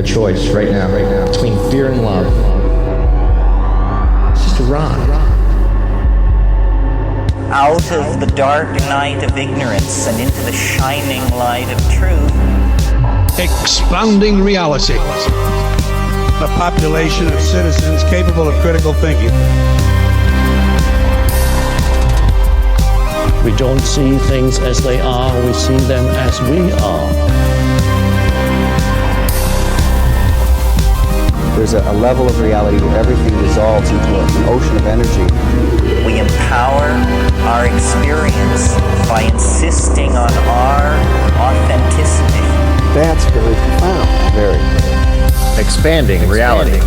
choice right now, between fear and love. It's just a rock. Out of the dark night of ignorance and into the shining light of truth. Expounding reality. A population of citizens capable of critical thinking. We don't see things as they are, we see them as we are. There's a level of reality where everything dissolves into an ocean of energy. We empower our experience by insisting on our authenticity. That's very profound. Very. Expanding reality.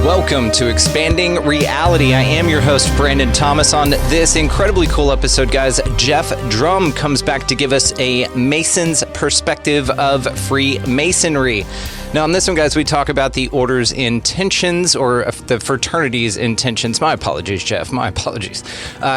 Welcome to Expanding Reality. I am your host, Brandon Thomas. On this incredibly cool episode, guys, Geoff Drumm comes back to give us a Mason's perspective of Freemasonry. Now, on this one, guys, we talk about the order's intentions, or the fraternity's intentions. My apologies, Geoff. My apologies.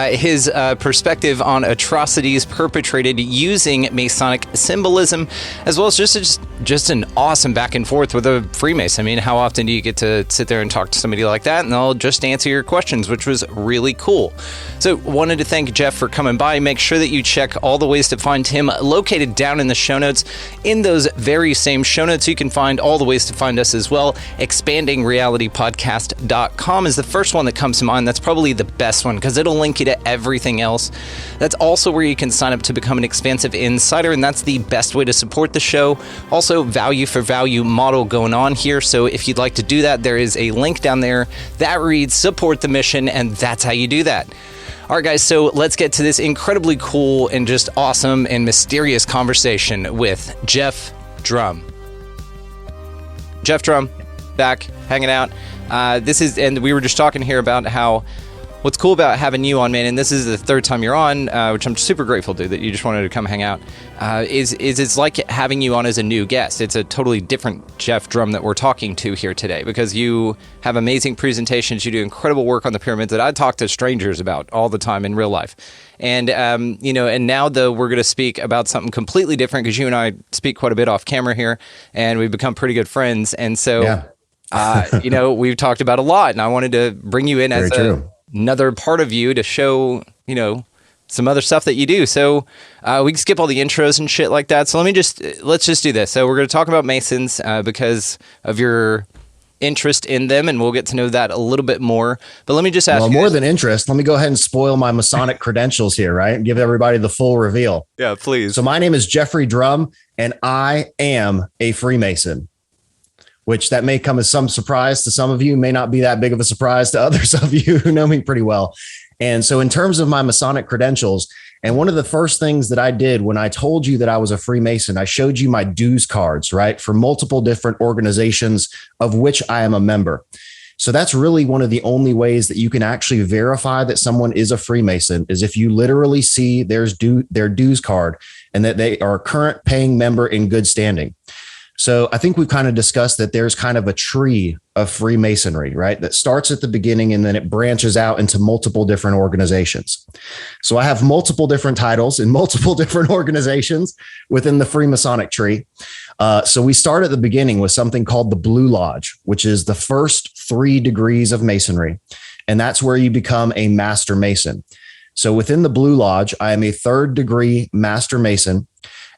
His perspective on atrocities perpetrated using Masonic symbolism, as well as just an awesome back and forth with a Freemason. I mean, how often do you get to sit there and talk to somebody like that, and they'll just answer your questions, which was really cool. So, wanted to thank Geoff for coming by. Make sure that you check all the ways to find him located down in the show notes. In those very same show notes, you can find all the ways to find us as well. expandingrealitypodcast.com is the first one that comes to mind. That's probably the best one because it'll link you to everything else. That's also where you can sign up to become an expansive insider, and that's the best way to support the show. Also, value for value model going on here. So if you'd like to do that, there is a link down there that reads support the mission, and that's how you do that. All right, guys, so let's get to this incredibly cool and just awesome and mysterious conversation with Geoff Drumm. Geoff Drumm, back, hanging out. And we were just talking here about how what's cool about having you on, man, and this is the third time you're on, which I'm super grateful to, that you just wanted to come hang out, is it's like having you on as a new guest. It's a totally different Geoff Drumm that we're talking to here today, because you have amazing presentations, you do incredible work on the pyramids that I talk to strangers about all the time in real life. And, and now though we're going to speak about something completely different, because you and I speak quite a bit off camera here, and we've become pretty good friends. And so, yeah. We've talked about a lot, and I wanted to bring you in as another part of you to show, some other stuff that you do. So we can skip all the intros and shit like that. So let's just do this. So we're going to talk about Masons because of your interest in them, and we'll get to know that a little bit more. But let me just ask you, more than interest, let me go ahead and spoil my Masonic credentials here, right? And give everybody the full reveal. Yeah, please. So my name is Geoffrey Drumm, and I am a Freemason, which that may come as some surprise to some of you, may not be that big of a surprise to others of you who know me pretty well. And so in terms of my Masonic credentials, and one of the first things that I did when I told you that I was a Freemason, I showed you my dues cards, right, for multiple different organizations of which I am a member. So that's really one of the only ways that you can actually verify that someone is a Freemason, is if you literally see their dues card and that they are a current paying member in good standing. So I think we've kind of discussed that there's kind of a tree of Freemasonry, right? That starts at the beginning and then it branches out into multiple different organizations. So I have multiple different titles in multiple different organizations within the Freemasonic tree. So we start at the beginning with something called the Blue Lodge, which is the first 3 degrees of Masonry. And that's where you become a Master Mason. So within the Blue Lodge, I am a 3rd degree Master Mason.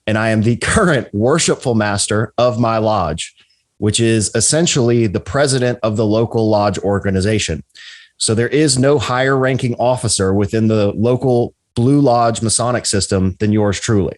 And I am the current worshipful master of my lodge, which is essentially the president of the local lodge organization. So there is no higher ranking officer within the local Blue Lodge Masonic system than yours truly.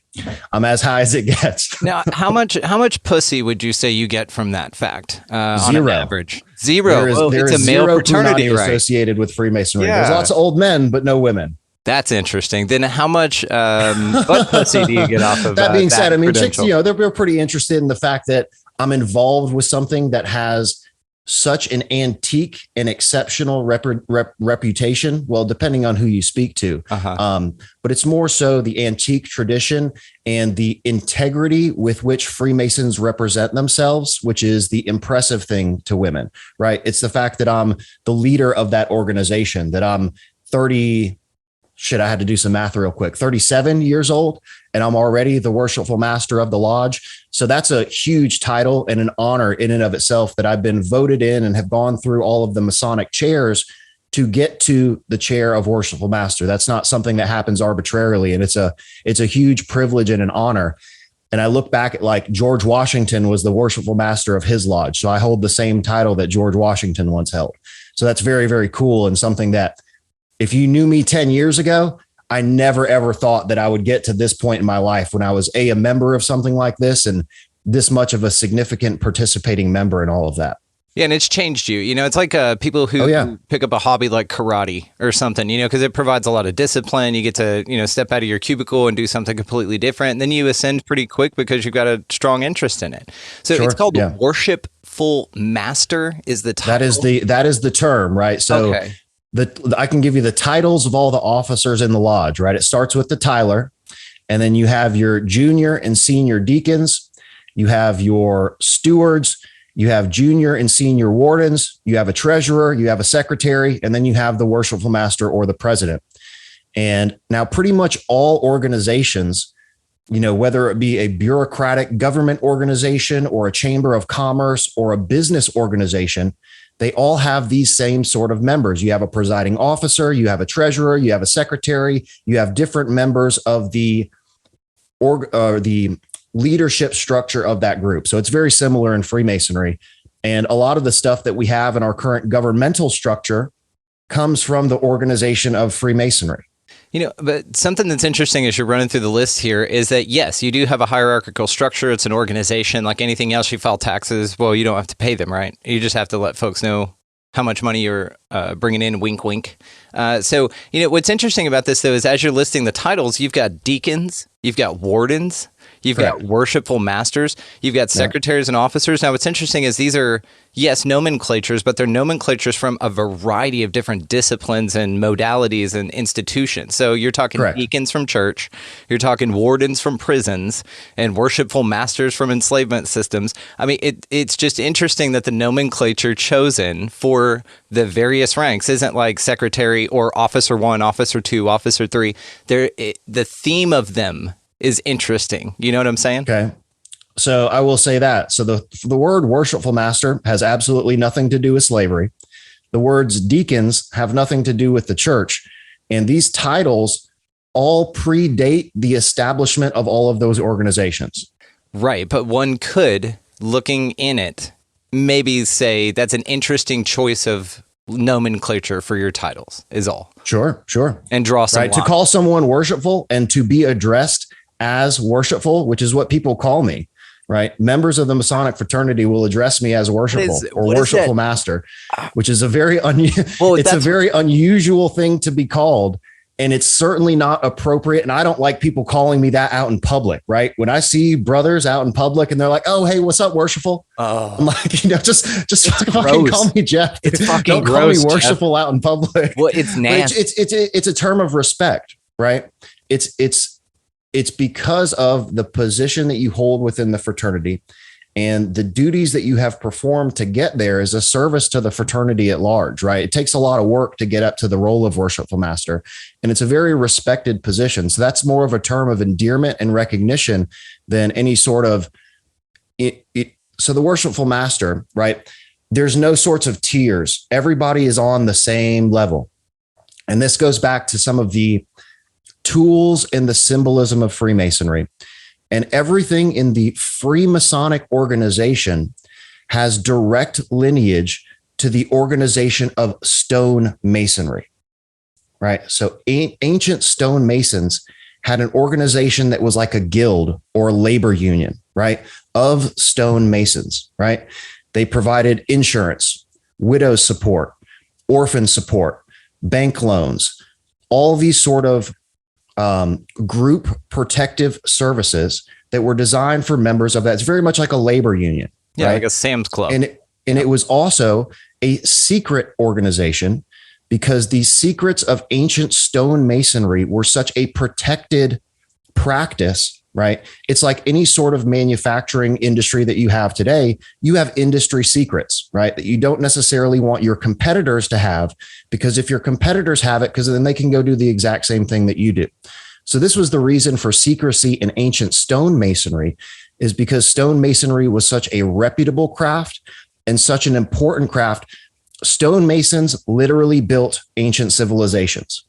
I'm as high as it gets. Now, how much pussy would you say you get from that fact? On Zero. average? Zero. There It's is a male zero fraternity, punani right? associated with Freemasonry. Yeah. There's lots of old men, but no women. That's interesting. Then how much butt pussy do you get off of that being said, I mean, chicks, credential? they're pretty interested in the fact that I'm involved with something that has such an antique and exceptional reputation. Well, depending on who you speak to, but it's more so the antique tradition and the integrity with which Freemasons represent themselves, which is the impressive thing to women, right? It's the fact that I'm the leader of that organization, that I'm 30 I had to do some math real quick, 37 years old, and I'm already the worshipful master of the lodge. So that's a huge title and an honor in and of itself that I've been voted in and have gone through all of the Masonic chairs to get to the chair of worshipful master. That's not something that happens arbitrarily. And it's a huge privilege and an honor. And I look back at like George Washington was the worshipful master of his lodge. So I hold the same title that George Washington once held. So that's very, very cool. And something that if you knew me 10 years ago, I never, ever thought that I would get to this point in my life when I was a member of something like this and this much of a significant participating member in all of that. Yeah, and it's changed you. You know, it's like people who pick up a hobby like karate or something, you know, because it provides a lot of discipline. You get to, you know, step out of your cubicle and do something completely different. And then you ascend pretty quick because you've got a strong interest in it. So it's called worshipful master is the title. That is the term, right? So I can give you the titles of all the officers in the lodge, right? It starts with the Tyler, and then you have your junior and senior deacons. You have your stewards. You have junior and senior wardens, you have a treasurer, you have a secretary, and then you have the worshipful master or the president. And now pretty much all organizations, you know, whether it be a bureaucratic government organization or a chamber of commerce or a business organization, they all have these same sort of members. You have a presiding officer, you have a treasurer, you have a secretary, you have different members of the leadership structure of that group. So it's very similar in Freemasonry. And a lot of the stuff that we have in our current governmental structure comes from the organization of Freemasonry. You know, but something that's interesting as you're running through the list here is that, yes, you do have a hierarchical structure. It's an organization like anything else. You file taxes. Well, you don't have to pay them, right? You just have to let folks know how much money you're bringing in, wink, wink. So, you know, what's interesting about this, though, is as you're listing the titles, you've got deacons, you've got wardens, you've got worshipful masters, you've got secretaries and officers. Now, what's interesting is these are, yes, nomenclatures, but they're nomenclatures from a variety of different disciplines and modalities and institutions. So you're talking deacons from church, you're talking wardens from prisons, and worshipful masters from enslavement systems. I mean, it's just interesting that the nomenclature chosen for the various ranks isn't like secretary or officer 1, officer 2, officer 3. The theme of them is interesting. You know what I'm saying? Okay. So I will say that. So the word worshipful master has absolutely nothing to do with slavery. The words deacons have nothing to do with the church. And these titles all predate the establishment of all of those organizations. Right. But one could, looking in it, maybe say that's an interesting choice of nomenclature for your titles is all. Sure. And draw some lines. To call someone worshipful and to be addressed as worshipful, which is what people call me, right? Members of the Masonic fraternity will address me as worshipful or worshipful master, which is a very very unusual thing to be called. And it's certainly not appropriate. And I don't like people calling me that out in public, right? When I see brothers out in public and they're like, "Oh, hey, what's up, worshipful?" I'm like, you know, just fucking call me Geoff. It's fucking don't gross, call me worshipful out in public. Well, it's nasty. It's a term of respect, right? It's because of the position that you hold within the fraternity and the duties that you have performed to get there as a service to the fraternity at large, right? It takes a lot of work to get up to the role of worshipful master, and it's a very respected position. So that's more of a term of endearment and recognition than any sort of So the worshipful master, right? There's no sorts of tiers. Everybody is on the same level. And this goes back to some of the tools and the symbolism of Freemasonry. And everything in the Freemasonic organization has direct lineage to the organization of stone masonry, right? So ancient stone masons had an organization that was like a guild or labor union, right? Of stone masons, right? They provided insurance, widow support, orphan support, bank loans, all these sort of group protective services that were designed for members of that. It's very much like a labor union. Yeah, right? like a Sam's Club. And it was also a secret organization because the secrets of ancient stone masonry were such a protected practice right? It's like any sort of manufacturing industry that you have today. You have industry secrets, right? That you don't necessarily want your competitors to have, because if your competitors have it, because then they can go do the exact same thing that you do. So this was the reason for secrecy in ancient stonemasonry, is because stonemasonry was such a reputable craft and such an important craft. Stonemasons literally built ancient civilizations.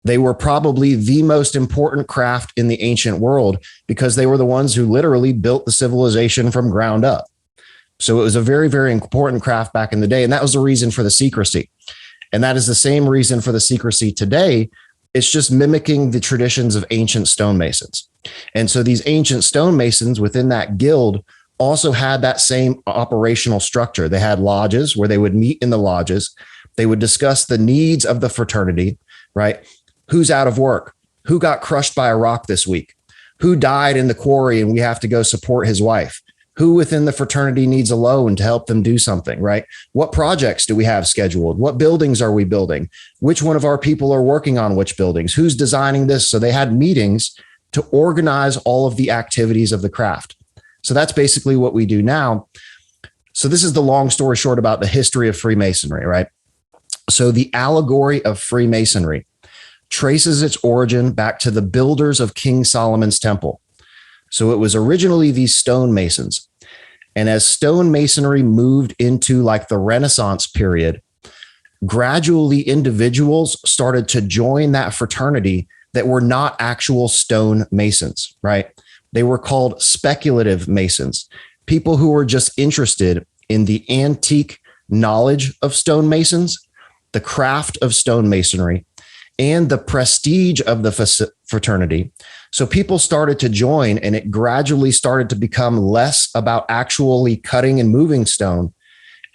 They were probably the most important craft in the ancient world because they were the ones who literally built the civilization from ground up. So it was a very, very important craft back in the day. And that was the reason for the secrecy. And that is the same reason for the secrecy today. It's just mimicking the traditions of ancient stonemasons. And so these ancient stonemasons within that guild also had that same operational structure. They had lodges where they would meet in the lodges. They would discuss the needs of the fraternity, right? Who's out of work? Who got crushed by a rock this week? Who died in the quarry and we have to go support his wife? Who within the fraternity needs a loan to help them do something, right? What projects do we have scheduled? What buildings are we building? Which one of our people are working on which buildings? Who's designing this? So they had meetings to organize all of the activities of the craft. So that's basically what we do now. So this is the long story short about the history of Freemasonry, right? So the allegory of Freemasonry traces its origin back to the builders of King Solomon's temple. So it was originally these stonemasons. And as stonemasonry moved into like the Renaissance period, gradually individuals started to join that fraternity that were not actual stone masons, right? They were called speculative masons, people who were just interested in the antique knowledge of stonemasons, the craft of stonemasonry, and the prestige of the fraternity. So people started to join, and it gradually started to become less about actually cutting and moving stone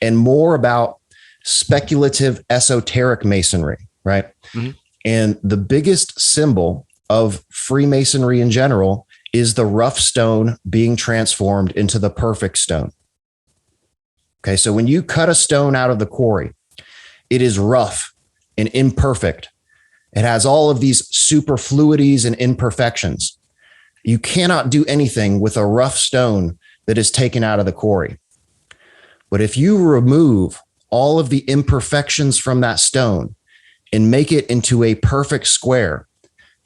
and more about speculative esoteric masonry, right? Mm-hmm. And the biggest symbol of Freemasonry in general is the rough stone being transformed into the perfect stone. Okay, so when you cut a stone out of the quarry, it is rough and imperfect. It has all of these superfluities and imperfections. You cannot do anything with a rough stone that is taken out of the quarry. But if you remove all of the imperfections from that stone and make it into a perfect square,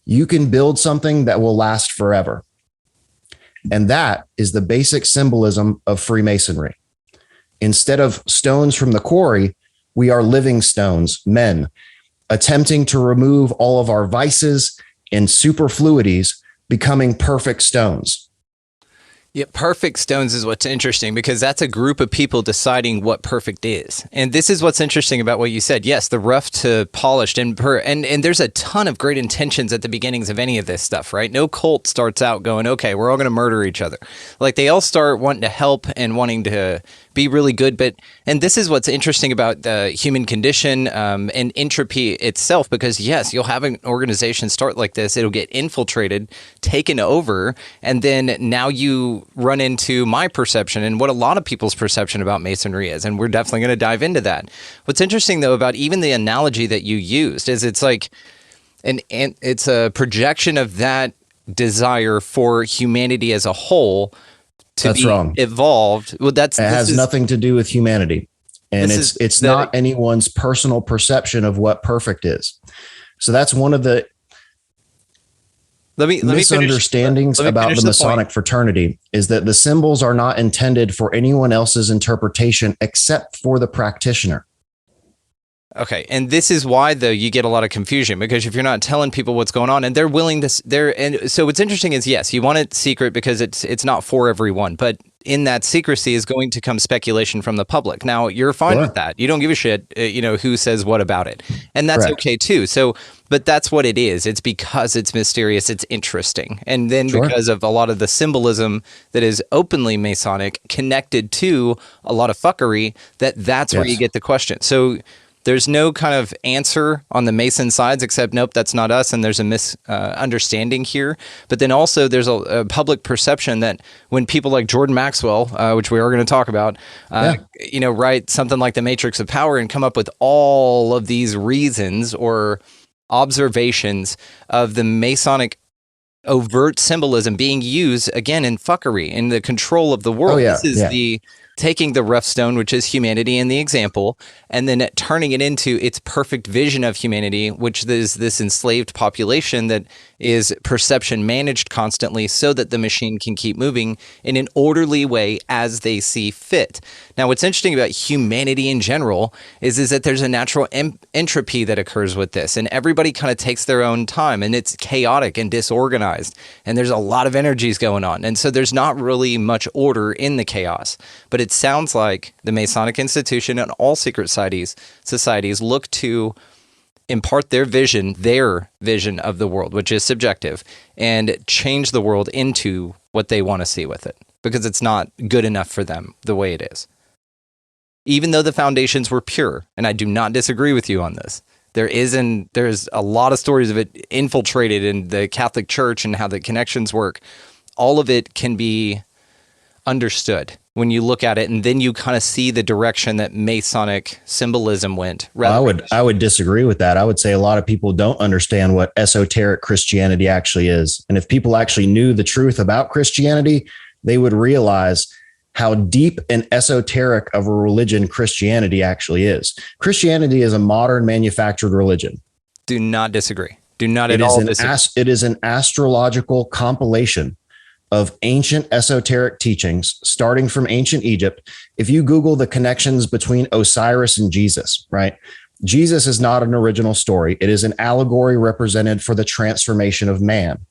you can build something that will last forever. And that is the basic symbolism of Freemasonry. Instead of stones from the quarry, we are living stones, men, attempting to remove all of our vices and superfluities, becoming perfect stones. Yeah, perfect stones is what's interesting, because that's a group of people deciding what perfect is. And this is what's interesting about what you said. Yes, the rough to polished, and there's a ton of great intentions at the beginnings of any of this stuff, right? No cult starts out going, okay, we're all going to murder each other. Like, they all start wanting to help and wanting to be really good. And this is what's interesting about the human condition and entropy itself, because yes, you'll have an organization start like this, it'll get infiltrated, taken over, and then now you run into my perception and what a lot of people's perception about Masonry is, and we're definitely going to dive into that. What's interesting though about even the analogy that you used is it's like it's a projection of that desire for humanity as a whole to be wrong. Evolved. Well, it has nothing to do with humanity, and it's not anyone's personal perception of what perfect is. So that's one of the misunderstandings about the Masonic fraternity, is that the symbols are not intended for anyone else's interpretation except for the practitioner. Okay, and this is why though you get a lot of confusion, because if you're not telling people what's going on, and they're willing to, and so what's interesting is, yes, you want it secret because it's not for everyone, but in that secrecy is going to come speculation from the public. Now, you're fine with that. You don't give a shit, who says what about it, and that's okay too. So, but that's what it is. It's because it's mysterious, it's interesting, and then because of a lot of the symbolism that is openly Masonic connected to a lot of fuckery, that's where you get the question. So there's no kind of answer on the Mason sides except, nope, that's not us, and there's a misunderstanding here. But then also there's a public perception that when people like Jordan Maxwell, which we are going to talk about, write something like The Matrix of Power and come up with all of these reasons or observations of the Masonic overt symbolism being used again in fuckery, in the control of the world. Oh, yeah, This is the taking the rough stone, which is humanity in the example, and then turning it into its perfect vision of humanity, which is this enslaved population that is perception managed constantly so that the machine can keep moving in an orderly way as they see fit. Now, what's interesting about humanity in general is that there's a natural entropy that occurs with this, and everybody kind of takes their own time, and it's chaotic and disorganized, and there's a lot of energies going on. And so there's not really much order in the chaos. But it sounds like the Masonic institution and all secret societies look to impart their vision of the world, which is subjective, and change the world into what they want to see with it, because it's not good enough for them the way it is. Even though the foundations were pure, and I do not disagree with you on this, there's a lot of stories of it infiltrated in the Catholic Church and how the connections work. All of it can be understood when you look at it, and then you kind of see the direction that Masonic symbolism went. I would disagree with that. I would say a lot of people don't understand what esoteric Christianity actually is. And if people actually knew the truth about Christianity, they would realize how deep and esoteric of a religion Christianity actually is. Christianity is a modern manufactured religion. Do not disagree. Do not at all disagree. It is an astrological compilation of ancient esoteric teachings, starting from ancient Egypt. If you Google the connections between Osiris and Jesus, right? Jesus is not an original story. It is an allegory represented for the transformation of man,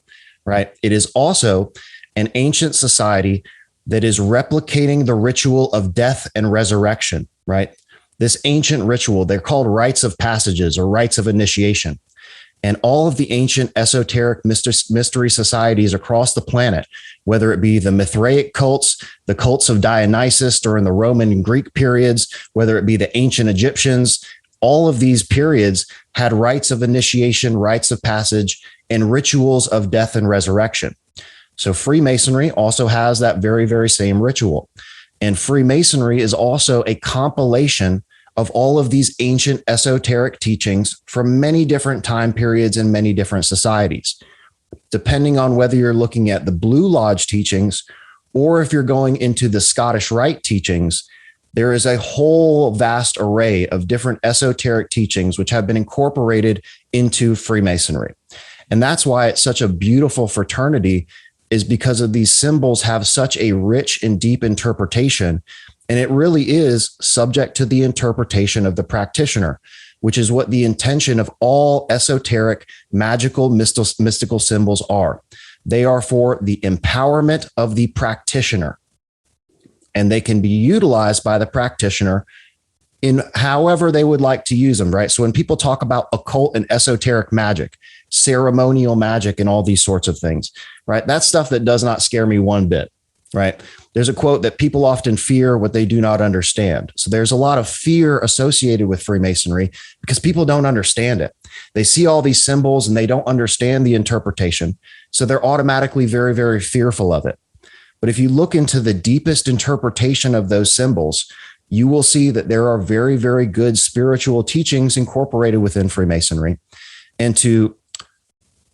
right? It is also an ancient society that is replicating the ritual of death and resurrection, right? This ancient ritual, they're called rites of passages or rites of initiation. And all of the ancient esoteric mystery societies across the planet, whether it be the Mithraic cults, the cults of Dionysus during the Roman and Greek periods, whether it be the ancient Egyptians, all of these periods had rites of initiation, rites of passage, and rituals of death and resurrection. So Freemasonry also has that very, very same ritual. And Freemasonry is also a compilation of all of these ancient esoteric teachings from many different time periods and many different societies. Depending on whether you're looking at the Blue Lodge teachings or if you're going into the Scottish Rite teachings, there is a whole vast array of different esoteric teachings which have been incorporated into Freemasonry. And that's why it's such a beautiful fraternity, is because of these symbols have such a rich and deep interpretation. And it really is subject to the interpretation of the practitioner, which is what the intention of all esoteric, magical, mystical symbols are. They are for the empowerment of the practitioner, and they can be utilized by the practitioner in however they would like to use them, right? So when people talk about occult and esoteric magic, ceremonial magic, and all these sorts of things, right? That's stuff that does not scare me one bit, right? There's a quote that people often fear what they do not understand. So there's a lot of fear associated with Freemasonry because people don't understand it. They see all these symbols and they don't understand the interpretation. So they're automatically very, very fearful of it. But if you look into the deepest interpretation of those symbols, you will see that there are very, very good spiritual teachings incorporated within Freemasonry. And to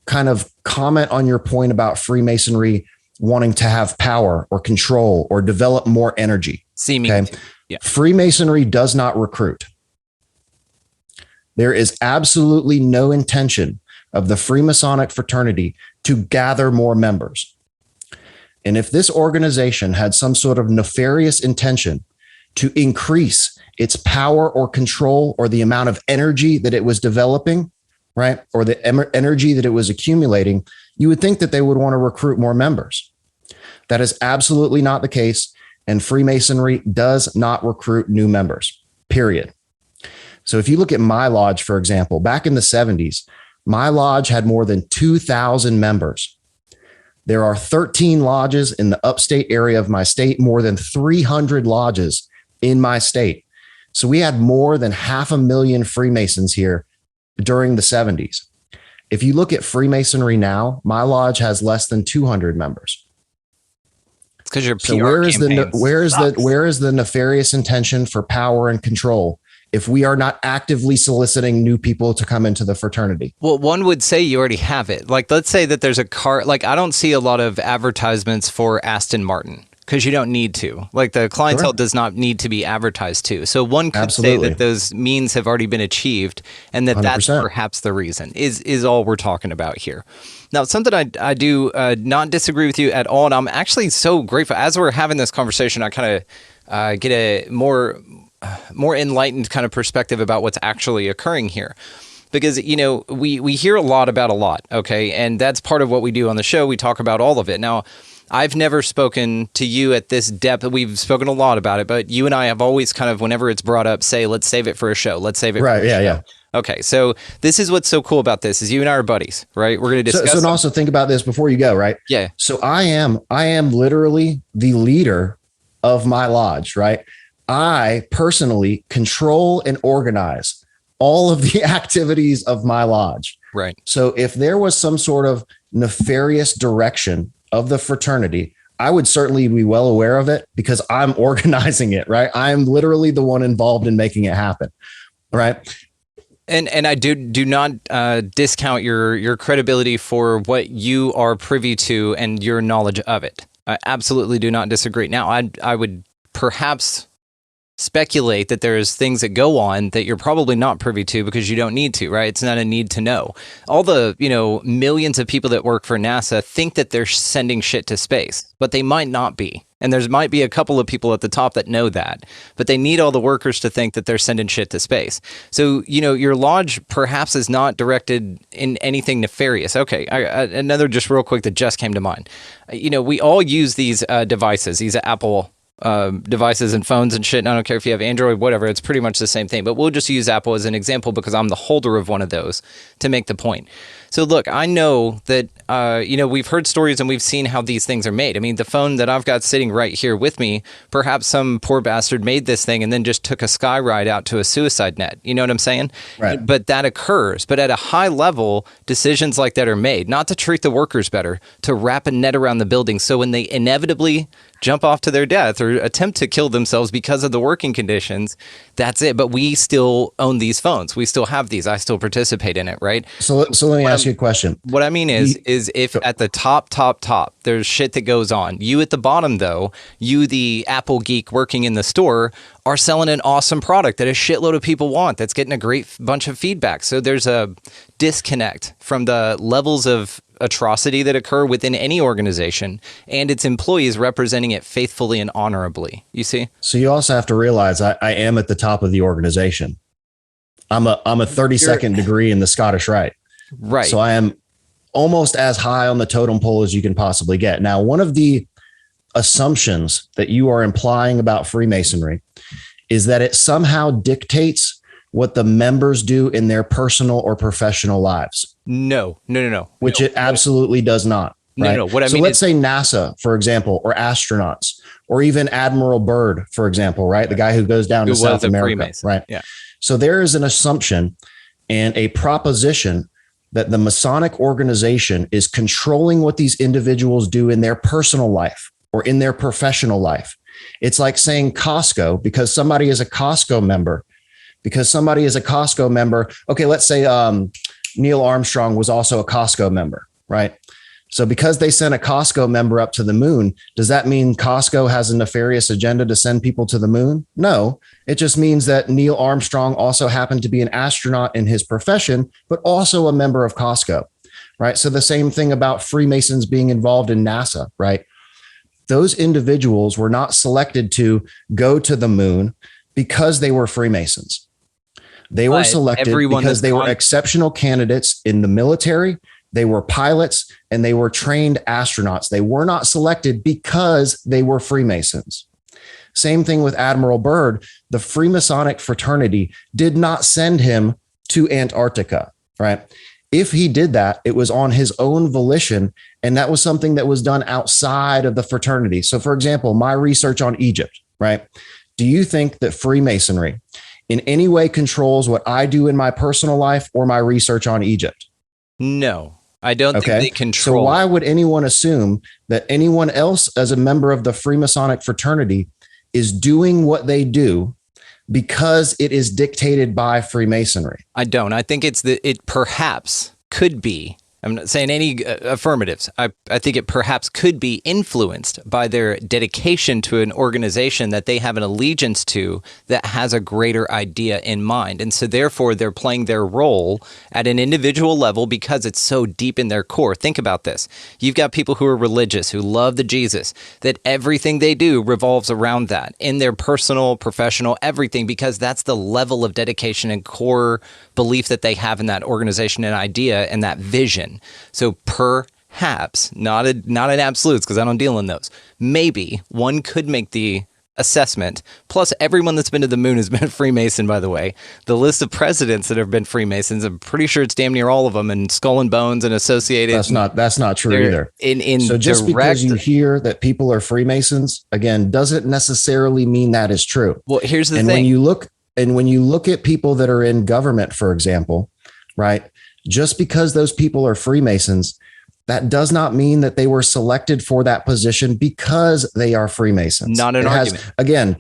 kind of comment on your point about Freemasonry wanting to have power or control or develop more energy. Okay? Yeah. Freemasonry does not recruit. There is absolutely no intention of the Freemasonic fraternity to gather more members. And if this organization had some sort of nefarious intention to increase its power or control or the amount of energy that it was developing, right, or the energy that it was accumulating, you would think that they would want to recruit more members. That is absolutely not the case. And Freemasonry does not recruit new members, period. So if you look at my lodge, for example, back in the 70s, my lodge had more than 2,000 members. There are 13 lodges in the upstate area of my state, more than 300 lodges in my state. So we had more than 500,000 Freemasons here during the 70s. If you look at Freemasonry now, my lodge has less than 200 members. It's because your PR so where is the nefarious intention for power and control if we are not actively soliciting new people to come into the fraternity? Well, one would say you already have it. Like, let's say that there's a car, like I don't see a lot of advertisements for Aston Martin because you don't need to. Like the clientele does not need to be advertised to. So one could say that those means have already been achieved and that 100%. That's perhaps the reason is all we're talking about here. Now, something I do not disagree with you at all, and I'm actually so grateful. As we're having this conversation, I kind of get a more enlightened kind of perspective about what's actually occurring here. Because, you know, we hear a lot about a lot, okay? And that's part of what we do on the show. We talk about all of it. Now, I've never spoken to you at this depth. We've spoken a lot about it, but you and I have always kind of, whenever it's brought up, say, let's save it for a show. Let's save it for a show. Yeah. Okay, so this is what's so cool about this is you and I are buddies, right? We're going to discuss. So and also think about this before you go, right? Yeah. So I am literally the leader of my lodge, right? I personally control and organize all of the activities of my lodge. Right. So if there was some sort of nefarious direction of the fraternity, I would certainly be well aware of it because I'm organizing it, right? I'm literally the one involved in making it happen, right? And I do not discount your credibility for what you are privy to and your knowledge of it. I absolutely do not disagree. Now, I would perhaps speculate that there's things that go on that you're probably not privy to because you don't need to, right? It's not a need to know. All the, millions of people that work for NASA think that they're sending shit to space, but they might not be. And there might be a couple of people at the top that know that, but they need all the workers to think that they're sending shit to space. So, your lodge perhaps is not directed in anything nefarious. Okay, another just real quick that just came to mind. We all use these devices, these Apple devices and phones and shit. And I don't care if you have Android, whatever, it's pretty much the same thing. But we'll just use Apple as an example because I'm the holder of one of those to make the point. So look, I know that, we've heard stories and we've seen how these things are made. I mean, the phone that I've got sitting right here with me, perhaps some poor bastard made this thing and then just took a sky ride out to a suicide net. You know what I'm saying? Right. But that occurs. But at a high level, decisions like that are made, not to treat the workers better, to wrap a net around the building. So when they inevitably jump off to their death or attempt to kill themselves because of the working conditions, that's it. But we still own these phones. We still have these. I still participate in it, right? So let me ask you a question. What I mean is if at the top, there's shit that goes on. You at the bottom, though, you, the Apple geek working in the store, are selling an awesome product that a shitload of people want. That's getting a great bunch of feedback. So there's a disconnect from the levels of atrocity that occur within any organization and its employees representing it faithfully and honorably. You see? So you also have to realize I am at the top of the organization. I'm a 32nd degree in the Scottish Rite. Right. So I am almost as high on the totem pole as you can possibly get. Now, one of the assumptions that you are implying about Freemasonry is that it somehow dictates what the members do in their personal or professional lives. No. Which it absolutely does not. Right? No. What I mean, so let's say NASA, for example, or astronauts, or even Admiral Byrd, for example, right? The guy who goes down to South America, Freemason. right? Yeah. So there is an assumption and a proposition that the Masonic organization is controlling what these individuals do in their personal life or in their professional life. It's like saying Costco, because somebody is a Costco member. Okay, let's say Neil Armstrong was also a Costco member, right? So because they sent a Costco member up to the moon, does that mean Costco has a nefarious agenda to send people to the moon? No, it just means that Neil Armstrong also happened to be an astronaut in his profession, but also a member of Costco, right? So the same thing about Freemasons being involved in NASA, right? Those individuals were not selected to go to the moon because they were Freemasons. They were selected because they were exceptional candidates in the military. They were pilots and they were trained astronauts. They were not selected because they were Freemasons. Same thing with Admiral Byrd. The Freemasonic fraternity did not send him to Antarctica, right? If he did that, it was on his own volition, and that was something that was done outside of the fraternity. So, for example, my research on Egypt, right? Do you think that Freemasonry in any way controls what I do in my personal life or my research on Egypt? No, I don't think they control. So why would anyone assume that anyone else as a member of the Freemasonic fraternity is doing what they do because it is dictated by Freemasonry? I don't. I think it perhaps could be. I'm not saying any affirmatives. I think it perhaps could be influenced by their dedication to an organization that they have an allegiance to that has a greater idea in mind. And so therefore they're playing their role at an individual level because it's so deep in their core. Think about this. You've got people who are religious, who love the Jesus, that everything they do revolves around that in their personal, professional, everything, because that's the level of dedication and core belief that they have in that organization and idea and that vision. So perhaps, not in absolutes, because I don't deal in those, maybe one could make the assessment. Plus, everyone that's been to the moon has been a Freemason, by the way. The list of presidents that have been Freemasons, I'm pretty sure it's damn near all of them, and Skull and Bones and Associated. That's not true either. So just because you hear that people are Freemasons, again, doesn't necessarily mean that is true. Well, here's the thing. When you look at people that are in government, for example, right? Just because those people are Freemasons, that does not mean that they were selected for that position because they are Freemasons. Not an argument. Again,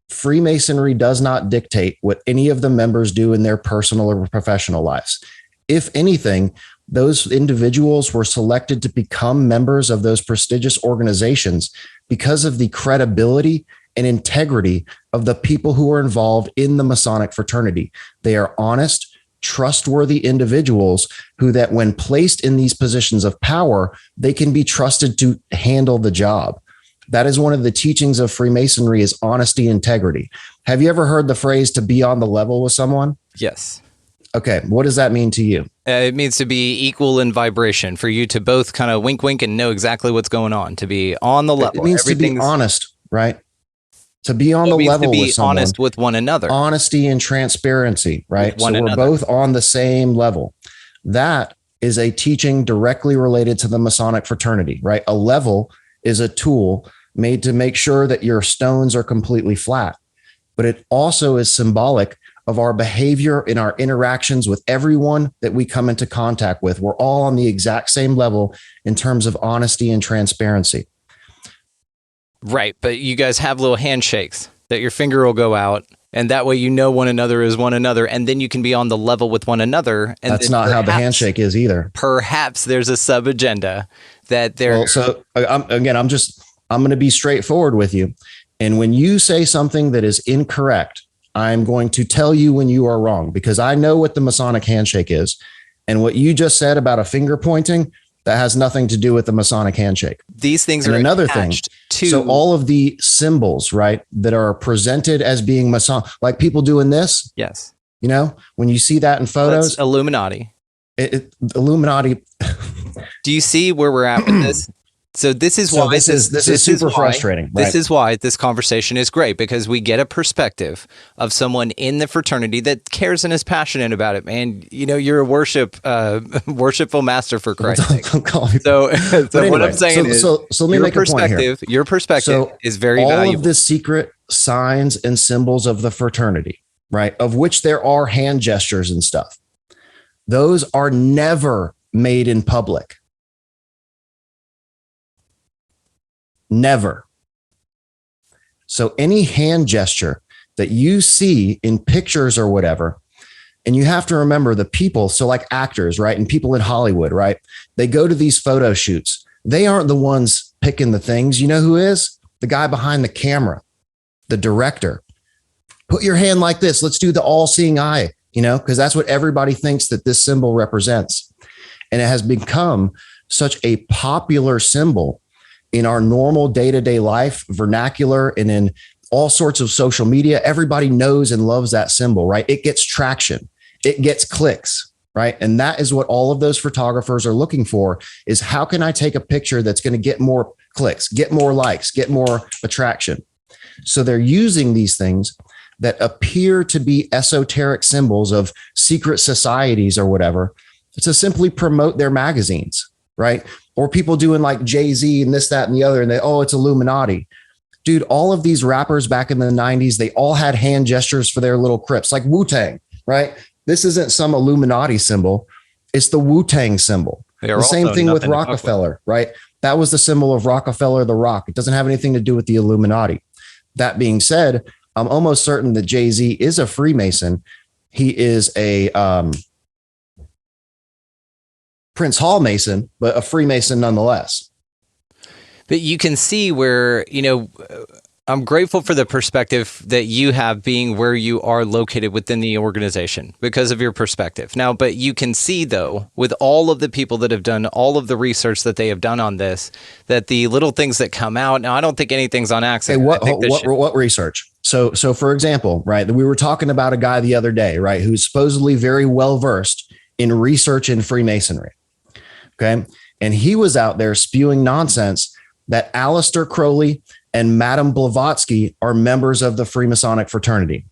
Freemasonry does not dictate what any of the members do in their personal or professional lives. If anything, those individuals were selected to become members of those prestigious organizations because of the credibility and integrity of the people who are involved in the Masonic fraternity. They are honest, trustworthy individuals who, that when placed in these positions of power, they can be trusted to handle the job. That is one of the teachings of Freemasonry, is honesty, integrity. Have you ever heard the phrase to be on the level with someone? Yes. Okay. What does that mean to you? It means to be equal in vibration, for you to both kind of wink, wink and know exactly what's going on, to be on the level. It means to be honest, right? To be on the level with someone, honest with one another, honesty and transparency, right? So we're both on the same level. That is a teaching directly related to the Masonic fraternity, right? A level is a tool made to make sure that your stones are completely flat, but it also is symbolic of our behavior in our interactions with everyone that we come into contact with. We're all on the exact same level in terms of honesty and transparency. Right, but you guys have little handshakes that your finger will go out, and that way you know one another is one another, and then you can be on the level with one another. And that's not how the handshake is either. Perhaps there's a sub-agenda that there. Well, so I'm going to be straightforward with you. And when you say something that is incorrect, I'm going to tell you when you are wrong, because I know what the Masonic handshake is. And what you just said about a finger pointing, that has nothing to do with the Masonic handshake. These things and are another thing. So all of the symbols, right, that are presented as being Mason, like people doing this. Yes. You know, when you see that in photos, that's Illuminati. Illuminati. Do you see where we're at with this? So this is why this is super frustrating. Right? This is why this conversation is great, because we get a perspective of someone in the fraternity that cares and is passionate about it. Man, you know, you're a worshipful master, for Christ's sake. Don't call me. So anyway, what I'm saying is, so let me make a point here. Your perspective is very all valuable. Of the secret signs and symbols of the fraternity, right, of which there are hand gestures and stuff, those are never made in public. Never. So any hand gesture that you see in pictures or whatever, and you have to remember the people, so like actors, right, and people in Hollywood, right, they go to these photo shoots. They aren't the ones picking the things. You know who is? The guy behind the camera, the director. Put your hand like this. Let's do the all-seeing eye, you know, because that's what everybody thinks that this symbol represents. And it has become such a popular symbol in our normal day-to-day life, vernacular, and in all sorts of social media. Everybody knows and loves that symbol, right? It gets traction. It gets clicks, right? And that is what all of those photographers are looking for, is how can I take a picture that's going to get more clicks, get more likes, get more attraction? So they're using these things that appear to be esoteric symbols of secret societies or whatever to simply promote their magazines, right? Or people doing like Jay-Z and this, that, and the other, and it's Illuminati. Dude, all of these rappers back in the 90s, they all had hand gestures for their little crypts, like Wu-Tang, right? This isn't some Illuminati symbol. It's the Wu-Tang symbol. The same thing with Rockefeller, right? That was the symbol of Rockefeller, the Rock. It doesn't have anything to do with the Illuminati. That being said, I'm almost certain that Jay-Z is a Freemason. He is a Prince Hall Mason, but a Freemason nonetheless. But you can see where, I'm grateful for the perspective that you have being where you are located within the organization because of your perspective. Now, but you can see, though, with all of the people that have done all of the research that they have done on this, that the little things that come out. Now, I don't think anything's on accident. What research? So for example, right, we were talking about a guy the other day, right, who's supposedly very well versed in research in Freemasonry. Okay. And he was out there spewing nonsense that Aleister Crowley and Madame Blavatsky are members of the Freemasonic fraternity.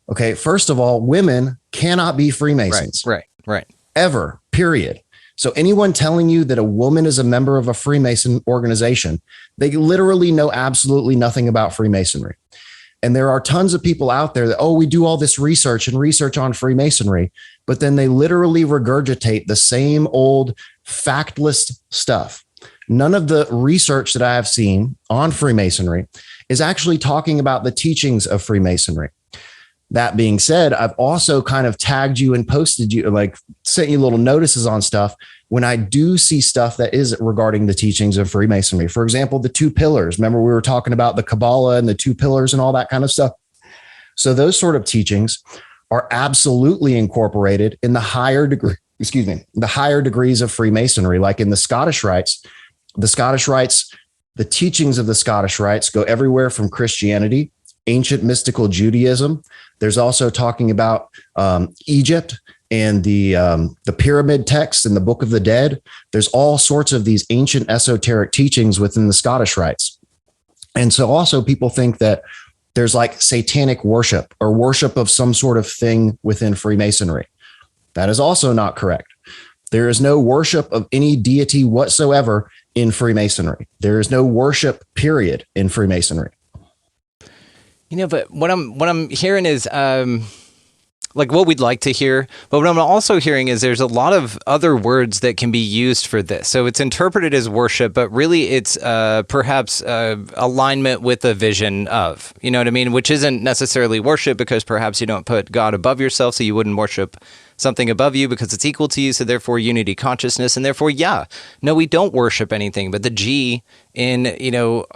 Okay. First of all, women cannot be Freemasons. Right. Ever, period. So anyone telling you that a woman is a member of a Freemason organization, they literally know absolutely nothing about Freemasonry. And there are tons of people out there that, we do all this research on Freemasonry, but then they literally regurgitate the same old factless stuff. None of the research that I have seen on Freemasonry is actually talking about the teachings of Freemasonry. That being said, I've also kind of tagged you and posted you, like sent you little notices on stuff when I do see stuff that is regarding the teachings of Freemasonry. For example, the 2 pillars. Remember, we were talking about the Kabbalah and the 2 pillars and all that kind of stuff. So those sort of teachings are absolutely incorporated in the higher degrees of Freemasonry, like in the Scottish Rites. The Scottish Rites, the teachings of the Scottish Rites go everywhere from Christianity, ancient mystical Judaism. There's also talking about Egypt and the pyramid texts in the Book of the Dead. There's all sorts of these ancient esoteric teachings within the Scottish Rites. And so also people think that there's like satanic worship or worship of some sort of thing within Freemasonry. That is also not correct. There is no worship of any deity whatsoever in Freemasonry. There is no worship, period, in Freemasonry. But what I'm hearing is like what we'd like to hear, but what I'm also hearing is there's a lot of other words that can be used for this. So it's interpreted as worship, but really it's perhaps alignment with a vision of, you know what I mean? Which isn't necessarily worship because perhaps you don't put God above yourself, so you wouldn't worship something above you because it's equal to you, so therefore unity consciousness, and therefore, no, we don't worship anything. But the G in,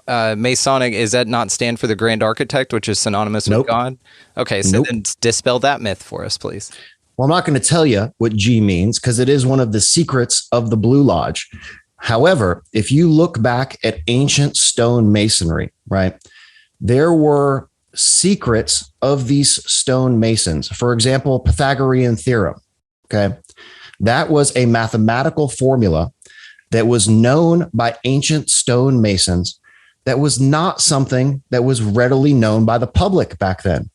Masonic, is that not stand for the Grand Architect, which is synonymous with God? Okay, so then dispel that myth for us, please. Well, I'm not going to tell you what G means because it is one of the secrets of the Blue Lodge. However, if you look back at ancient stone masonry, right, there were secrets of these stone masons. For example, Pythagorean theorem. Okay. That was a mathematical formula that was known by ancient stone masons. That was not something that was readily known by the public back then.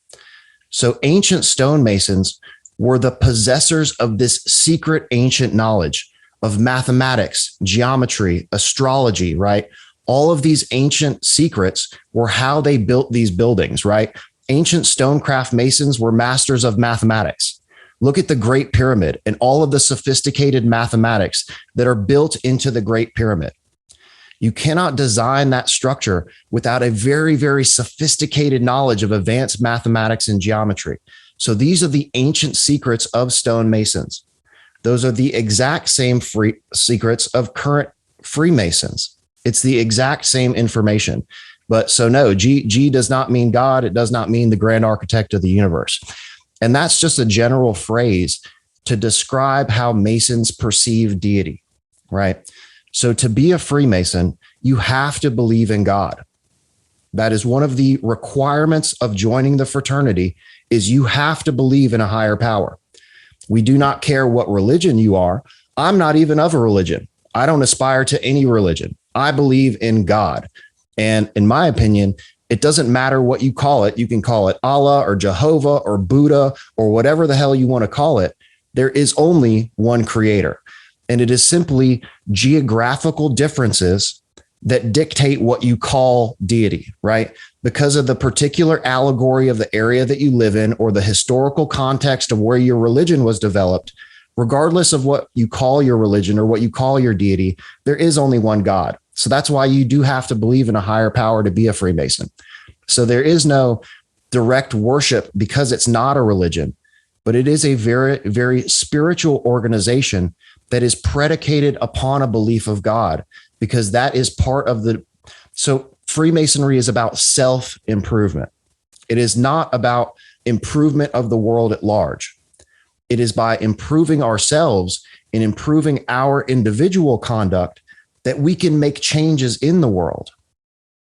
So ancient stone masons were the possessors of this secret ancient knowledge of mathematics, geometry, astrology, right? All of these ancient secrets were how they built these buildings, right? Ancient stonecraft masons were masters of mathematics. Look at the Great Pyramid and all of the sophisticated mathematics that are built into the Great Pyramid. You cannot design that structure without a very, very sophisticated knowledge of advanced mathematics and geometry. So these are the ancient secrets of stonemasons. Those are the exact same secrets of current Freemasons. It's the exact same information. But so no, G does not mean God. It does not mean the grand architect of the universe. And that's just a general phrase to describe how Masons perceive deity, right? So to be a Freemason, you have to believe in God. That is one of the requirements of joining the fraternity is you have to believe in a higher power. We do not care what religion you are. I'm not even of a religion. I don't aspire to any religion. I believe in God. And in my opinion, it doesn't matter what you call it. You can call it Allah or Jehovah or Buddha or whatever the hell you want to call it. There is only one creator. And it is simply geographical differences that dictate what you call deity, right? Because of the particular allegory of the area that you live in or the historical context of where your religion was developed, regardless of what you call your religion or what you call your deity, there is only one God. So that's why you do have to believe in a higher power to be a Freemason. So there is no direct worship because it's not a religion, but it is a very, very spiritual organization that is predicated upon a belief of God, because that is part of so Freemasonry is about self-improvement. It is not about improvement of the world at large. It is by improving ourselves and improving our individual conduct that we can make changes in the world.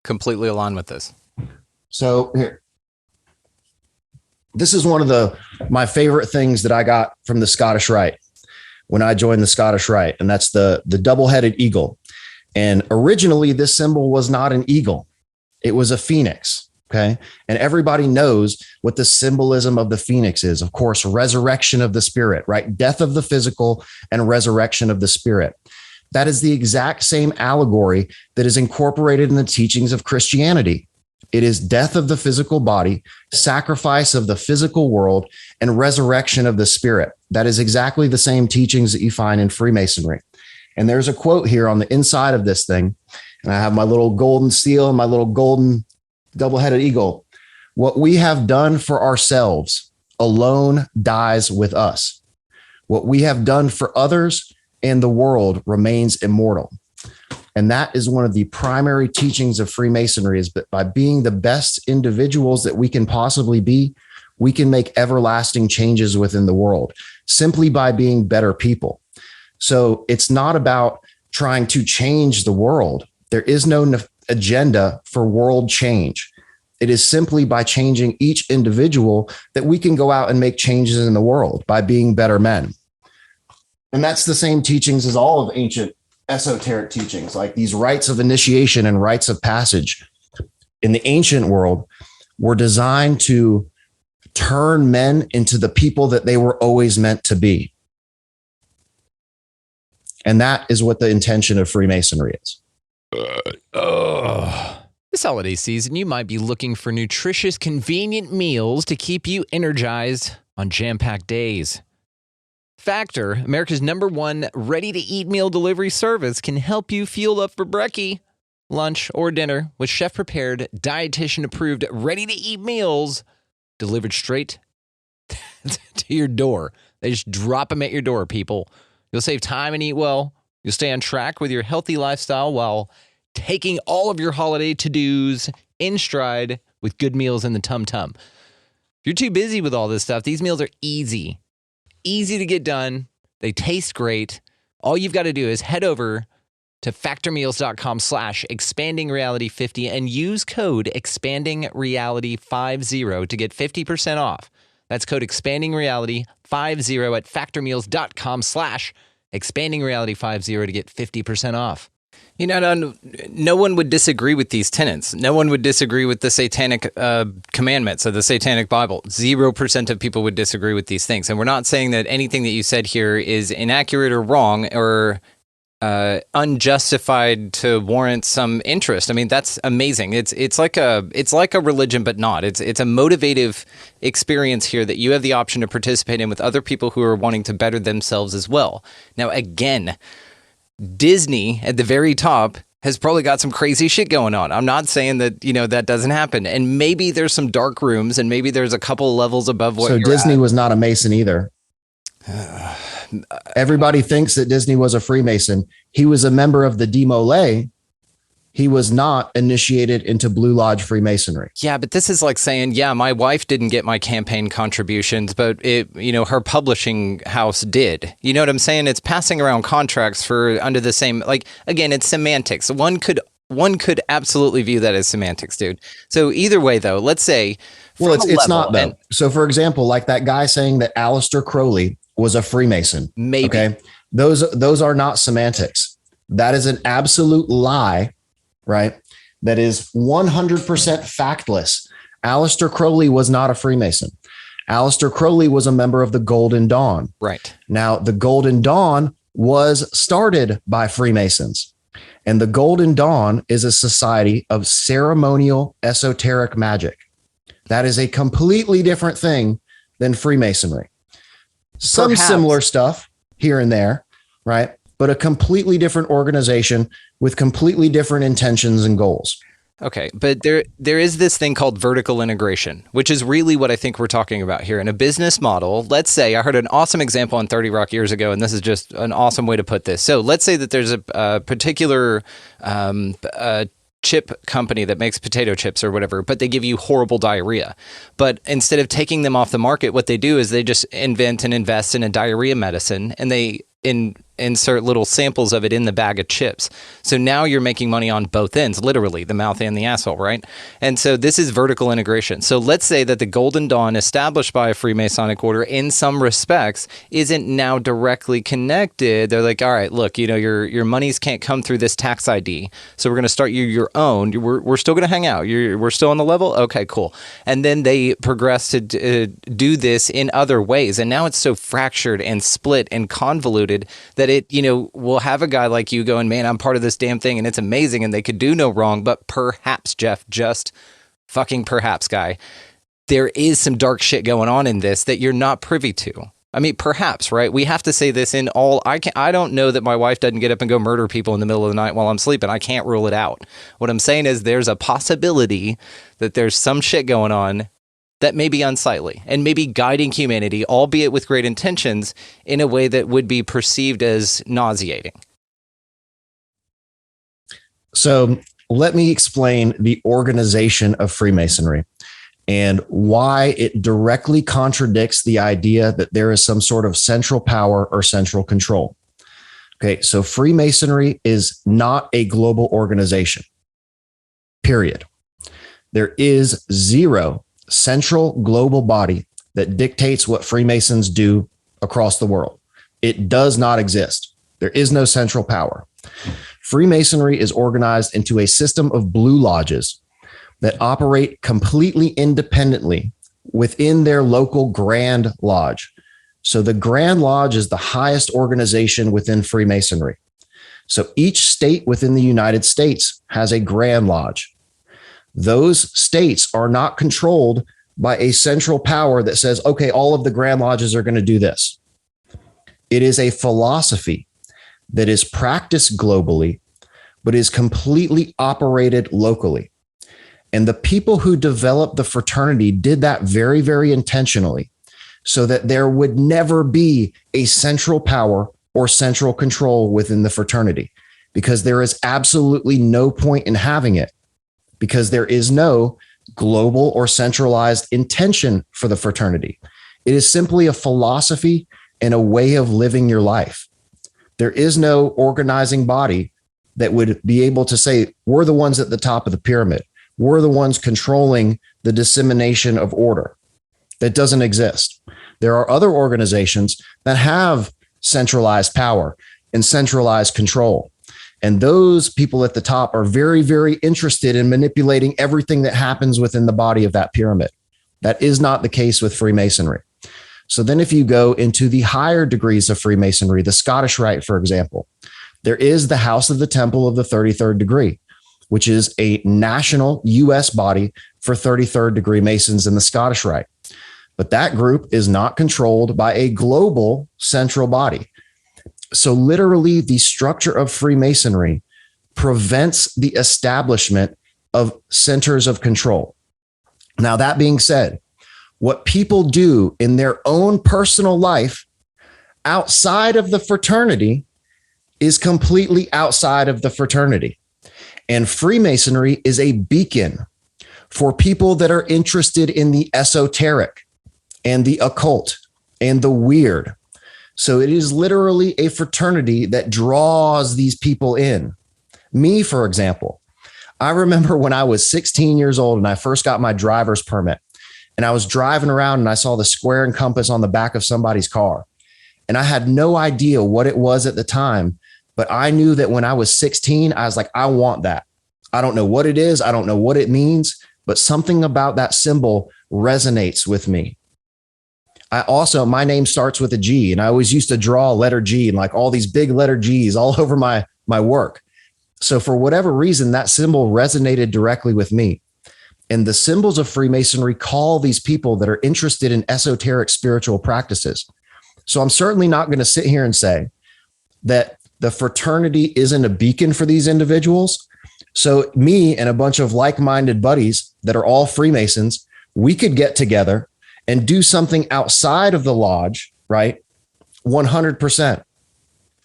Completely aligned with this. So here, this is one of my favorite things that I got from the Scottish Rite when I joined the Scottish Rite, and that's the double-headed eagle. And originally, this symbol was not an eagle; it was a phoenix. Okay, and everybody knows what the symbolism of the phoenix is. Of course, resurrection of the spirit, right? Death of the physical and resurrection of the spirit. That is the exact same allegory that is incorporated in the teachings of Christianity. It is death of the physical body, sacrifice of the physical world, and resurrection of the spirit. That is exactly the same teachings that you find in Freemasonry. And there's a quote here on the inside of this thing. And I have my little golden seal and my little golden double-headed eagle. What we have done for ourselves alone dies with us. What we have done for others and the world remains immortal. And that is one of the primary teachings of Freemasonry, is that by being the best individuals that we can possibly be, we can make everlasting changes within the world simply by being better people. So it's not about trying to change the world. There is no agenda for world change. It is simply by changing each individual that we can go out and make changes in the world by being better men. And that's the same teachings as all of ancient esoteric teachings, like these rites of initiation and rites of passage in the ancient world were designed to turn men into the people that they were always meant to be. And that is what the intention of Freemasonry is. This holiday season, you might be looking for nutritious, convenient meals to keep you energized on jam-packed days. Factor, America's #1 ready-to-eat meal delivery service, can help you fuel up for brekkie, lunch, or dinner with chef-prepared, dietitian-approved, ready-to-eat meals delivered straight to your door. They just drop them at your door, people. You'll save time and eat well. You'll stay on track with your healthy lifestyle while taking all of your holiday to-dos in stride with good meals in the tum-tum. If you're too busy with all this stuff, these meals are easy to get done. They taste great. All you've got to do is head over to factormeals.com/expandingreality50 and use code expandingreality50 to get 50% off. That's code expandingreality50 at factormeals.com/expandingreality50 to get 50% off. You know, no one would disagree with these tenets. No one would disagree with the satanic commandments of the satanic Bible. 0% of people would disagree with these things. And we're not saying that anything that you said here is inaccurate or wrong or unjustified to warrant some interest. I mean, that's amazing. It's like a religion, but not. It's a motivative experience here that you have the option to participate in with other people who are wanting to better themselves as well. Now, again, Disney at the very top has probably got some crazy shit going on. I'm not saying that, you know, that doesn't happen. And maybe there's some dark rooms and maybe there's a couple levels above what So you're Disney at. was not a Mason either. Everybody thinks that Disney was a Freemason. He was a member of the Demolay. He was not initiated into Blue Lodge Freemasonry. Yeah, but this is like saying, yeah, my wife didn't get my campaign contributions, but her publishing house did. You know what I'm saying? It's passing around contracts for under the same, like, again, it's semantics. One could absolutely view that as semantics, dude. So either way, though, let's say, well, it's not though. So for example, like that guy saying that Aleister Crowley was a Freemason. Maybe. Okay. Those are not semantics. That is an absolute lie. Right? That is 100% factless. Aleister Crowley was not a Freemason. Aleister Crowley was a member of the Golden Dawn. Right. Now, the Golden Dawn was started by Freemasons. And the Golden Dawn is a society of ceremonial esoteric magic. That is a completely different thing than Freemasonry. Some similar stuff here and there, right? But a completely different organization with completely different intentions and goals. Okay, but there is this thing called vertical integration, which is really what I think we're talking about here. In a business model, let's say, I heard an awesome example on 30 Rock years ago, and this is just an awesome way to put this. So let's say that there's a particular chip company that makes potato chips or whatever, but they give you horrible diarrhea. But instead of taking them off the market, what they do is they just invent and invest in a diarrhea medicine, and they insert little samples of it in the bag of chips. So now you're making money on both ends, literally the mouth and the asshole, right? And so this is vertical integration. So let's say that the Golden Dawn established by a Freemasonic order in some respects isn't now directly connected. They're like, all right, look, your monies can't come through this tax ID. So we're going to start you your own. We're still going to hang out. We're still on the level. Okay, cool. And then they progress to do this in other ways. And now it's so fractured and split and convoluted that it, will have a guy like you going, man, I'm part of this damn thing and it's amazing and they could do no wrong. But perhaps, Geoff, just fucking perhaps, guy, there is some dark shit going on in this that you're not privy to. I mean, perhaps, right? We have to say this in all. I don't know that my wife doesn't get up and go murder people in the middle of the night while I'm sleeping. I can't rule it out. What I'm saying is there's a possibility that there's some shit going on that may be unsightly and maybe guiding humanity, albeit with great intentions, in a way that would be perceived as nauseating. So let me explain the organization of Freemasonry and why it directly contradicts the idea that there is some sort of central power or central control. Okay, so Freemasonry is not a global organization, period. There is zero central global body that dictates what Freemasons do across the world. It does not exist. There is no central power. Freemasonry is organized into a system of blue lodges that operate completely independently within their local Grand Lodge. So the Grand Lodge is the highest organization within Freemasonry. So each state within the United States has a Grand Lodge. Those states are not controlled by a central power that says, okay, all of the Grand Lodges are going to do this. It is a philosophy that is practiced globally, but is completely operated locally. And the people who developed the fraternity did that very, very intentionally so that there would never be a central power or central control within the fraternity, because there is absolutely no point in having it, because there is no global or centralized intention for the fraternity. It is simply a philosophy and a way of living your life. There is no organizing body that would be able to say, we're the ones at the top of the pyramid. We're the ones controlling the dissemination of order. That doesn't exist. There are other organizations that have centralized power and centralized control. And those people at the top are very, very interested in manipulating everything that happens within the body of that pyramid. That is not the case with Freemasonry. So then if you go into the higher degrees of Freemasonry, the Scottish Rite, for example, there is the House of the Temple of the 33rd degree, which is a national U.S. body for 33rd degree Masons in the Scottish Rite. But that group is not controlled by a global central body. So literally the structure of Freemasonry prevents the establishment of centers of control. Now, that being said, what people do in their own personal life outside of the fraternity is completely outside of the fraternity. And Freemasonry is a beacon for people that are interested in the esoteric and the occult and the weird. So it is literally a fraternity that draws these people in. Me, for example, I remember when I was 16 years old and I first got my driver's permit, and I was driving around and I saw the square and compass on the back of somebody's car. And I had no idea what it was at the time, but I knew that when I was 16, I was like, I want that. I don't know what it is. I don't know what it means, but something about that symbol resonates with me. My name starts with a G, and I always used to draw letter G and like all these big letter G's all over my work. So for whatever reason, that symbol resonated directly with me. And the symbols of Freemasonry call these people that are interested in esoteric spiritual practices. So I'm certainly not going to sit here and say that the fraternity isn't a beacon for these individuals, So me and a bunch of like-minded buddies that are all Freemasons, we could get together and do something outside of the lodge, right? 100%.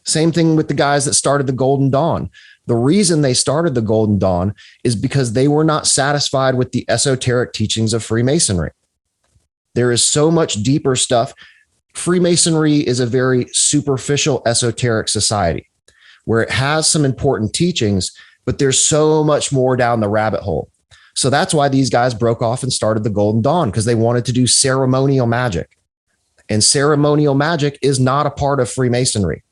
Same thing with the guys that started the Golden Dawn. The reason they started the Golden Dawn is because they were not satisfied with the esoteric teachings of Freemasonry. There is so much deeper stuff. Freemasonry is a very superficial, esoteric society where it has some important teachings, but there's so much more down the rabbit hole. So that's why these guys broke off and started the Golden Dawn, because they wanted to do ceremonial magic. And ceremonial magic is not a part of Freemasonry.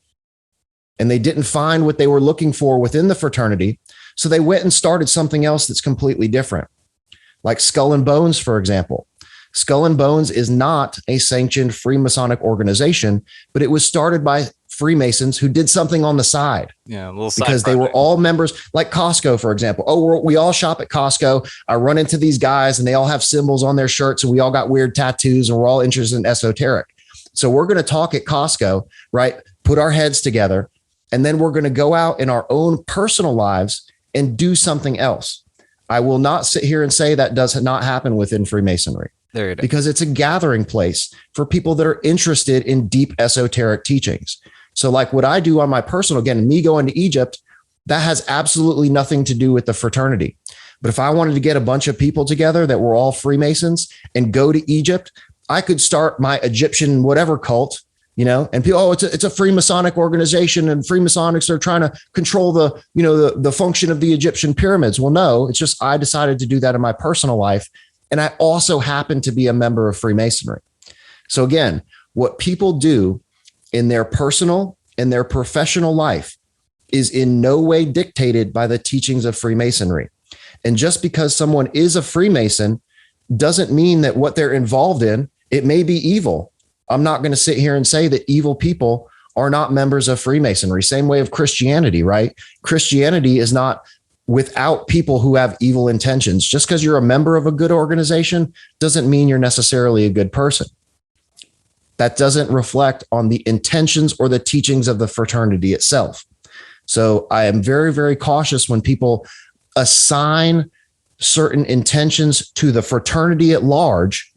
And they didn't find what they were looking for within the fraternity. So they went and started something else that's completely different, like Skull and Bones, for example. Skull and Bones is not a sanctioned Freemasonic organization, but it was started by Freemasons who did something on the side. Yeah, a little side because they were all members, like Costco, for example. Oh, we all shop at Costco. I run into these guys and they all have symbols on their shirts and we all got weird tattoos and we're all interested in esoteric. So we're going to talk at Costco, right? Put our heads together. And then we're going to go out in our own personal lives and do something else. I will not sit here and say that does not happen within Freemasonry. There it is. Because it's a gathering place for people that are interested in deep esoteric teachings. So like what I do on my personal, again, me going to Egypt, that has absolutely nothing to do with the fraternity. But if I wanted to get a bunch of people together that were all Freemasons and go to Egypt, I could start my Egyptian whatever cult, and people, it's a Freemasonic organization and Freemasonics are trying to control the function of the Egyptian pyramids. Well, no, it's just I decided to do that in my personal life. And I also happen to be a member of Freemasonry. So again, what people do in their personal and their professional life is in no way dictated by the teachings of Freemasonry. And just because someone is a Freemason doesn't mean that what they're involved in, it may be evil. I'm not going to sit here and say that evil people are not members of Freemasonry. Same way of Christianity, right? Christianity is not without people who have evil intentions. Just because you're a member of a good organization doesn't mean you're necessarily a good person. That doesn't reflect on the intentions or the teachings of the fraternity itself. So I am very, very cautious when people assign certain intentions to the fraternity at large,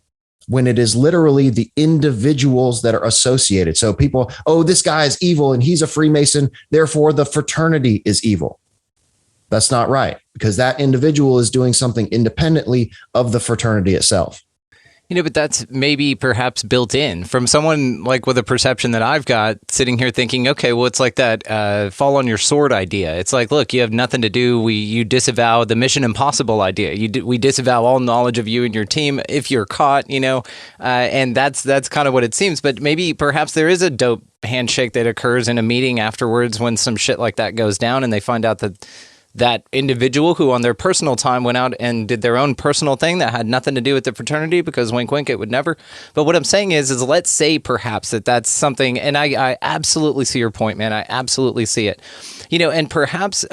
when it is literally the individuals that are associated. So people, oh, this guy is evil and he's a Freemason, therefore the fraternity is evil. That's not right, because that individual is doing something independently of the fraternity itself. But that's maybe perhaps built in from someone like with a perception that I've got sitting here thinking, okay, well, it's like that fall on your sword idea. It's like, look, you have nothing to do. You disavow the Mission Impossible idea. We disavow all knowledge of you and your team if you're caught, and that's kind of what it seems. But maybe perhaps there is a dope handshake that occurs in a meeting afterwards when some shit like that goes down and they find out that individual who on their personal time went out and did their own personal thing that had nothing to do with the fraternity, because wink, wink, it would never. But what I'm saying is let's say perhaps that's something, and I absolutely see your point, man. I absolutely see it. And perhaps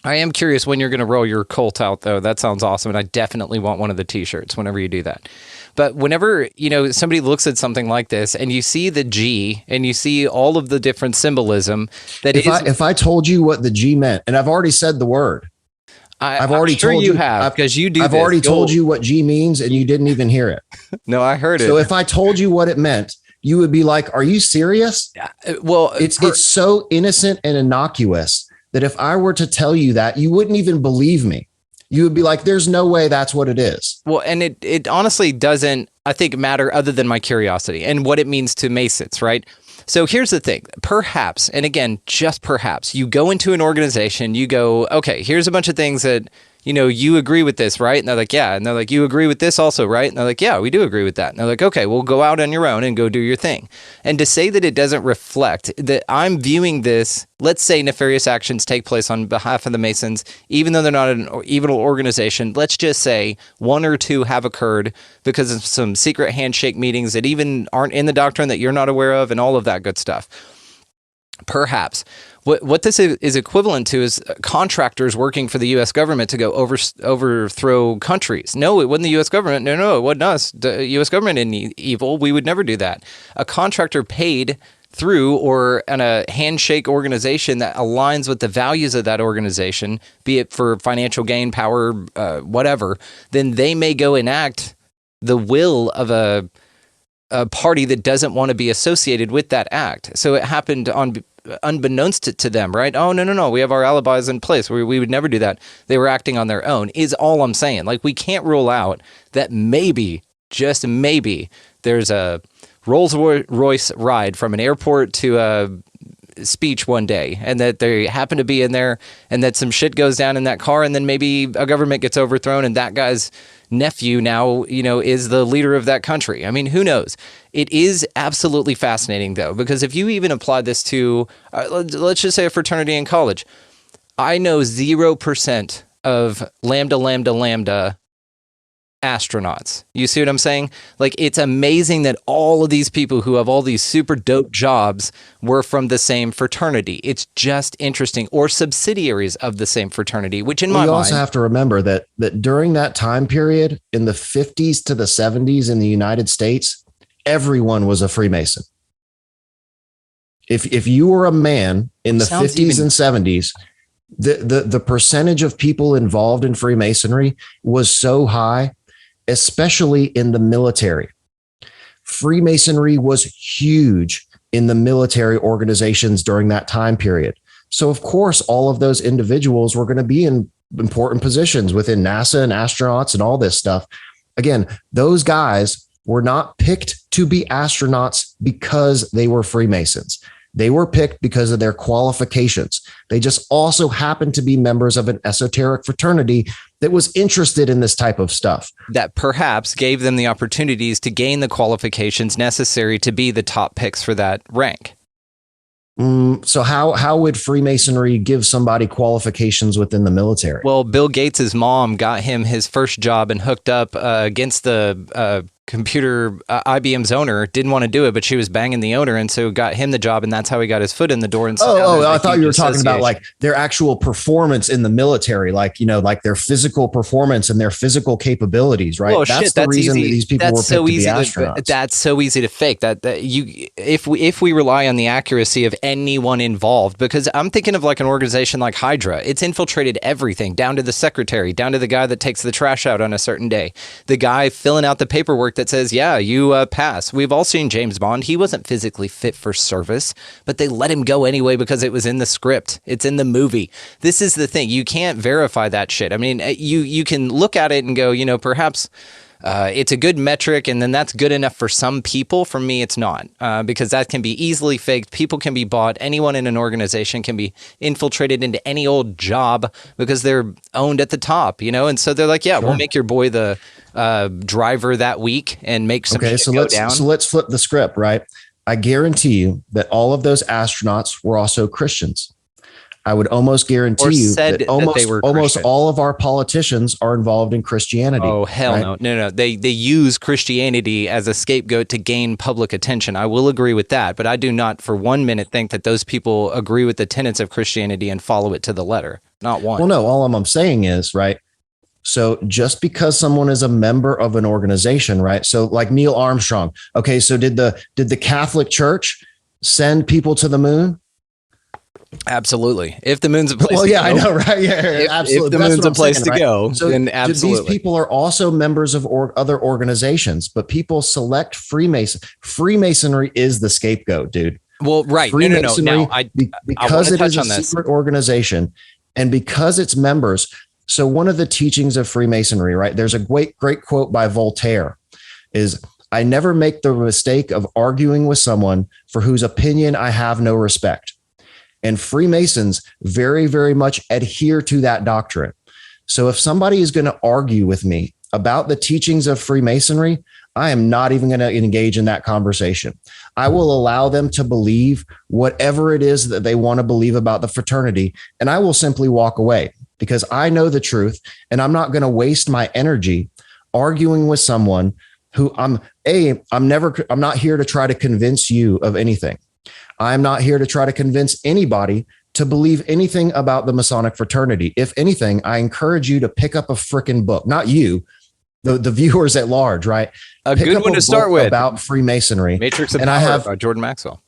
I am curious when you're going to roll your cult out, though. That sounds awesome. And I definitely want one of the t-shirts whenever you do that. But whenever, somebody looks at something like this and you see the G and you see all of the different symbolism that if I told you what the G meant, and I've already said the word, I've already told you have, because you do. I've already told you what G means and you didn't even hear it. No, I heard it. So if I told you what it meant, you would be like, are you serious? Yeah. Well, it's so innocent and innocuous that if I were to tell you that, you wouldn't even believe me. You would be like, there's no way that's what it is. Well, and it honestly doesn't, I think, matter other than my curiosity and what it means to Masons, right? So here's the thing. Perhaps, and again, just perhaps, you go into an organization, you go, okay, here's a bunch of things that, you agree with this, right? And they're like, yeah. And they're like, you agree with this also, right? And they're like, yeah, we do agree with that. And they're like, okay, well, go out on your own and go do your thing. And to say that it doesn't reflect that I'm viewing this, let's say nefarious actions take place on behalf of the Masons, even though they're not an evil organization, let's just say one or two have occurred because of some secret handshake meetings that even aren't in the doctrine that you're not aware of and all of that good stuff. Perhaps. What this is equivalent to is contractors working for the U.S. government to go overthrow countries. No, it wasn't the U.S. government. No, it wasn't us. The U.S. government isn't evil. We would never do that. A contractor paid through or in a handshake organization that aligns with the values of that organization, be it for financial gain, power, whatever, then they may go enact the will of a party that doesn't want to be associated with that act. So it happened unbeknownst to them, right? Oh, no, we have our alibis in place. We would never do that. They were acting on their own, is all I'm saying. Like, we can't rule out that maybe, just maybe, there's a Rolls-Royce ride from an airport to a speech one day, and that they happen to be in there, and that some shit goes down in that car, and then maybe a government gets overthrown, and that guy's nephew now, is the leader of that country. I mean, who knows? It is absolutely fascinating, though, because if you even apply this to, let's just say a fraternity in college, I know 0% of lambda astronauts. You see what I'm saying? Like, it's amazing that all of these people who have all these super dope jobs were from the same fraternity. It's just interesting. Or subsidiaries of the same fraternity, which in my mind... You also have to remember that during that time period, in the 50s to the 70s in the United States, everyone was a Freemason. If you were a man in the 50s and 70s, the percentage of people involved in Freemasonry was so high, especially in the military. Freemasonry was huge in the military organizations during that time period. So, of course, all of those individuals were going to be in important positions within NASA and astronauts and all this stuff. Again, those guys were not picked to be astronauts because they were Freemasons. They were picked because of their qualifications. They just also happened to be members of an esoteric fraternity that was interested in this type of stuff. That perhaps gave them the opportunities to gain the qualifications necessary to be the top picks for that rank. So how would Freemasonry give somebody qualifications within the military? Well, Bill Gates' mom got him his first job and hooked up against the computer IBM's owner. Didn't want to do it, but she was banging the owner, and so got him the job, and that's how he got his foot in the door. And I thought you were talking about like their actual performance in the military, like like their physical performance and their physical capabilities, right? Well, that's the reason that these people were picked to be astronauts. That's so easy to fake. If we rely on the accuracy of anyone involved, because I'm thinking of like an organization like Hydra. It's infiltrated everything, down to the secretary, down to the guy that takes the trash out on a certain day, the guy filling out the paperwork that says, yeah, you pass. We've all seen James Bond. He wasn't physically fit for service, but they let him go anyway because it was in the script. It's in the movie. This is the thing. You can't verify that shit. I mean, you can look at it and go, perhaps it's a good metric, and then that's good enough for some people. For me, it's not, because that can be easily faked. People can be bought. Anyone in an organization can be infiltrated into any old job because they're owned at the top, and so they're like, yeah, sure, we'll make your boy the driver that week and make some shit go down. So let's flip the script, right? I guarantee you that all of those astronauts were also Christians. I would almost guarantee you that almost all of our politicians are involved in Christianity. Oh, hell right? No. They use Christianity as a scapegoat to gain public attention. I will agree with that, but I do not for 1 minute think that those people agree with the tenets of Christianity and follow it to the letter. Not one. Well, no, all I'm saying is, right, so just because someone is a member of an organization, right? So like Neil Armstrong. Okay, so did the Catholic Church send people to the moon? Absolutely. If the moon's a place to go. I know, right? Yeah, absolutely. If the moon's a place to go, so then absolutely. These people are also members of other organizations, but people select Freemason. Freemasonry is the scapegoat, dude. Well, right. No. Now, because it is a secret organization and because it's members. So one of the teachings of Freemasonry, right? There's a great quote by Voltaire is, I never make the mistake of arguing with someone for whose opinion I have no respect. And Freemasons very, very much adhere to that doctrine. So if somebody is going to argue with me about the teachings of Freemasonry, I am not even going to engage in that conversation. I will allow them to believe whatever it is that they want to believe about the fraternity, and I will simply walk away because I know the truth, and I'm not going to waste my energy arguing with someone who I'm not here to try to convince you of anything. I'm not here to try to convince anybody to believe anything about the Masonic fraternity. If anything, I encourage you to pick up a freaking book, not you, the viewers at large, right? Pick good one to start with about Freemasonry. Matrix of Power by Jordan Maxwell.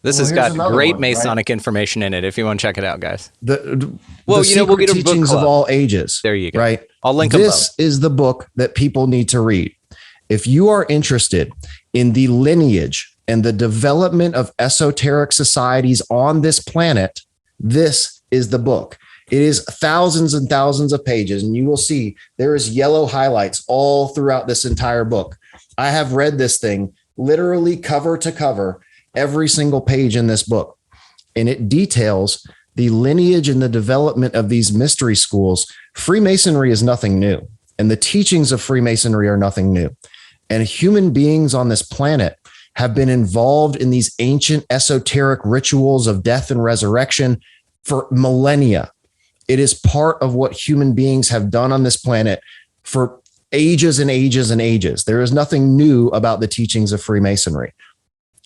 This Well, has here's got another great one, right? Masonic information in it if you want to check it out, guys. The Well, the you know, we'll secret get a book teachings of club. all ages. There you go. Right. I'll link them This is the book that people need to read. If you are interested in the lineage and the development of esoteric societies on this planet, this is the book. It is thousands and thousands of pages, and you will see there is yellow highlights all throughout this entire book. I have read this thing literally cover to cover, every single page in this book, and it details the lineage and the development of these mystery schools. Freemasonry is nothing new, and the teachings of Freemasonry are nothing new. And human beings on this planet have been involved in these ancient esoteric rituals of death and resurrection for millennia. It is part of what human beings have done on this planet for ages and ages and ages. There is nothing new about the teachings of Freemasonry.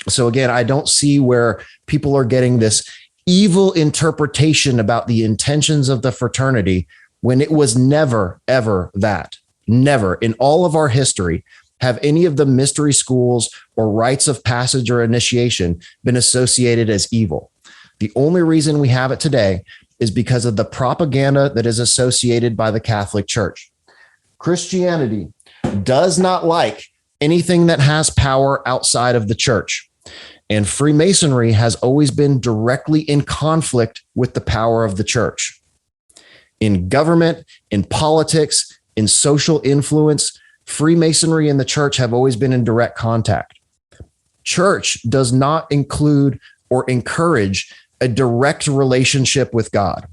So again, I don't see where people are getting this evil interpretation about the intentions of the fraternity when it was never, ever that. Never in all of our history have any of the mystery schools or rites of passage or initiation been associated as evil. The only reason we have it today is because of the propaganda that is associated by the Catholic Church. Christianity does not like anything that has power outside of the church. And Freemasonry has always been directly in conflict with the power of the church. In government, in politics, in social influence, Freemasonry and the church have always been in direct contact. Church does not include or encourage a direct relationship with God.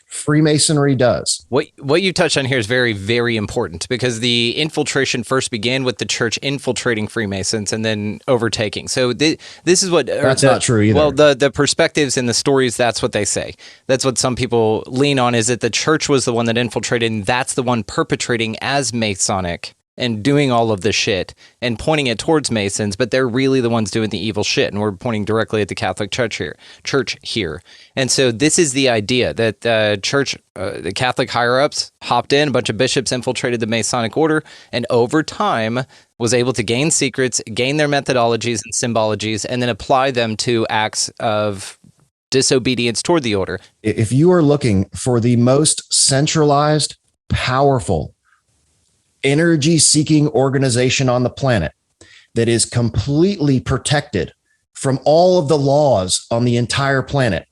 Freemasonry does. What you touched on here is very, very important because the infiltration first began with the church infiltrating Freemasons and then overtaking. So this is what... That's not true either. Well, the perspectives and the stories, that's what they say. That's what some people lean on, is that the church was the one that infiltrated, and that's the one perpetrating as Masonic and doing all of the shit and pointing it towards Masons, but they're really the ones doing the evil shit. And we're pointing directly at the Catholic Church here. And so this is the idea that the church, the Catholic higher-ups hopped in, a bunch of bishops infiltrated the Masonic order, and over time was able to gain secrets, gain their methodologies and symbologies, and then apply them to acts of disobedience toward the order. If you are looking for the most centralized, powerful, energy-seeking organization on the planet that is completely protected from all of the laws on the entire planet,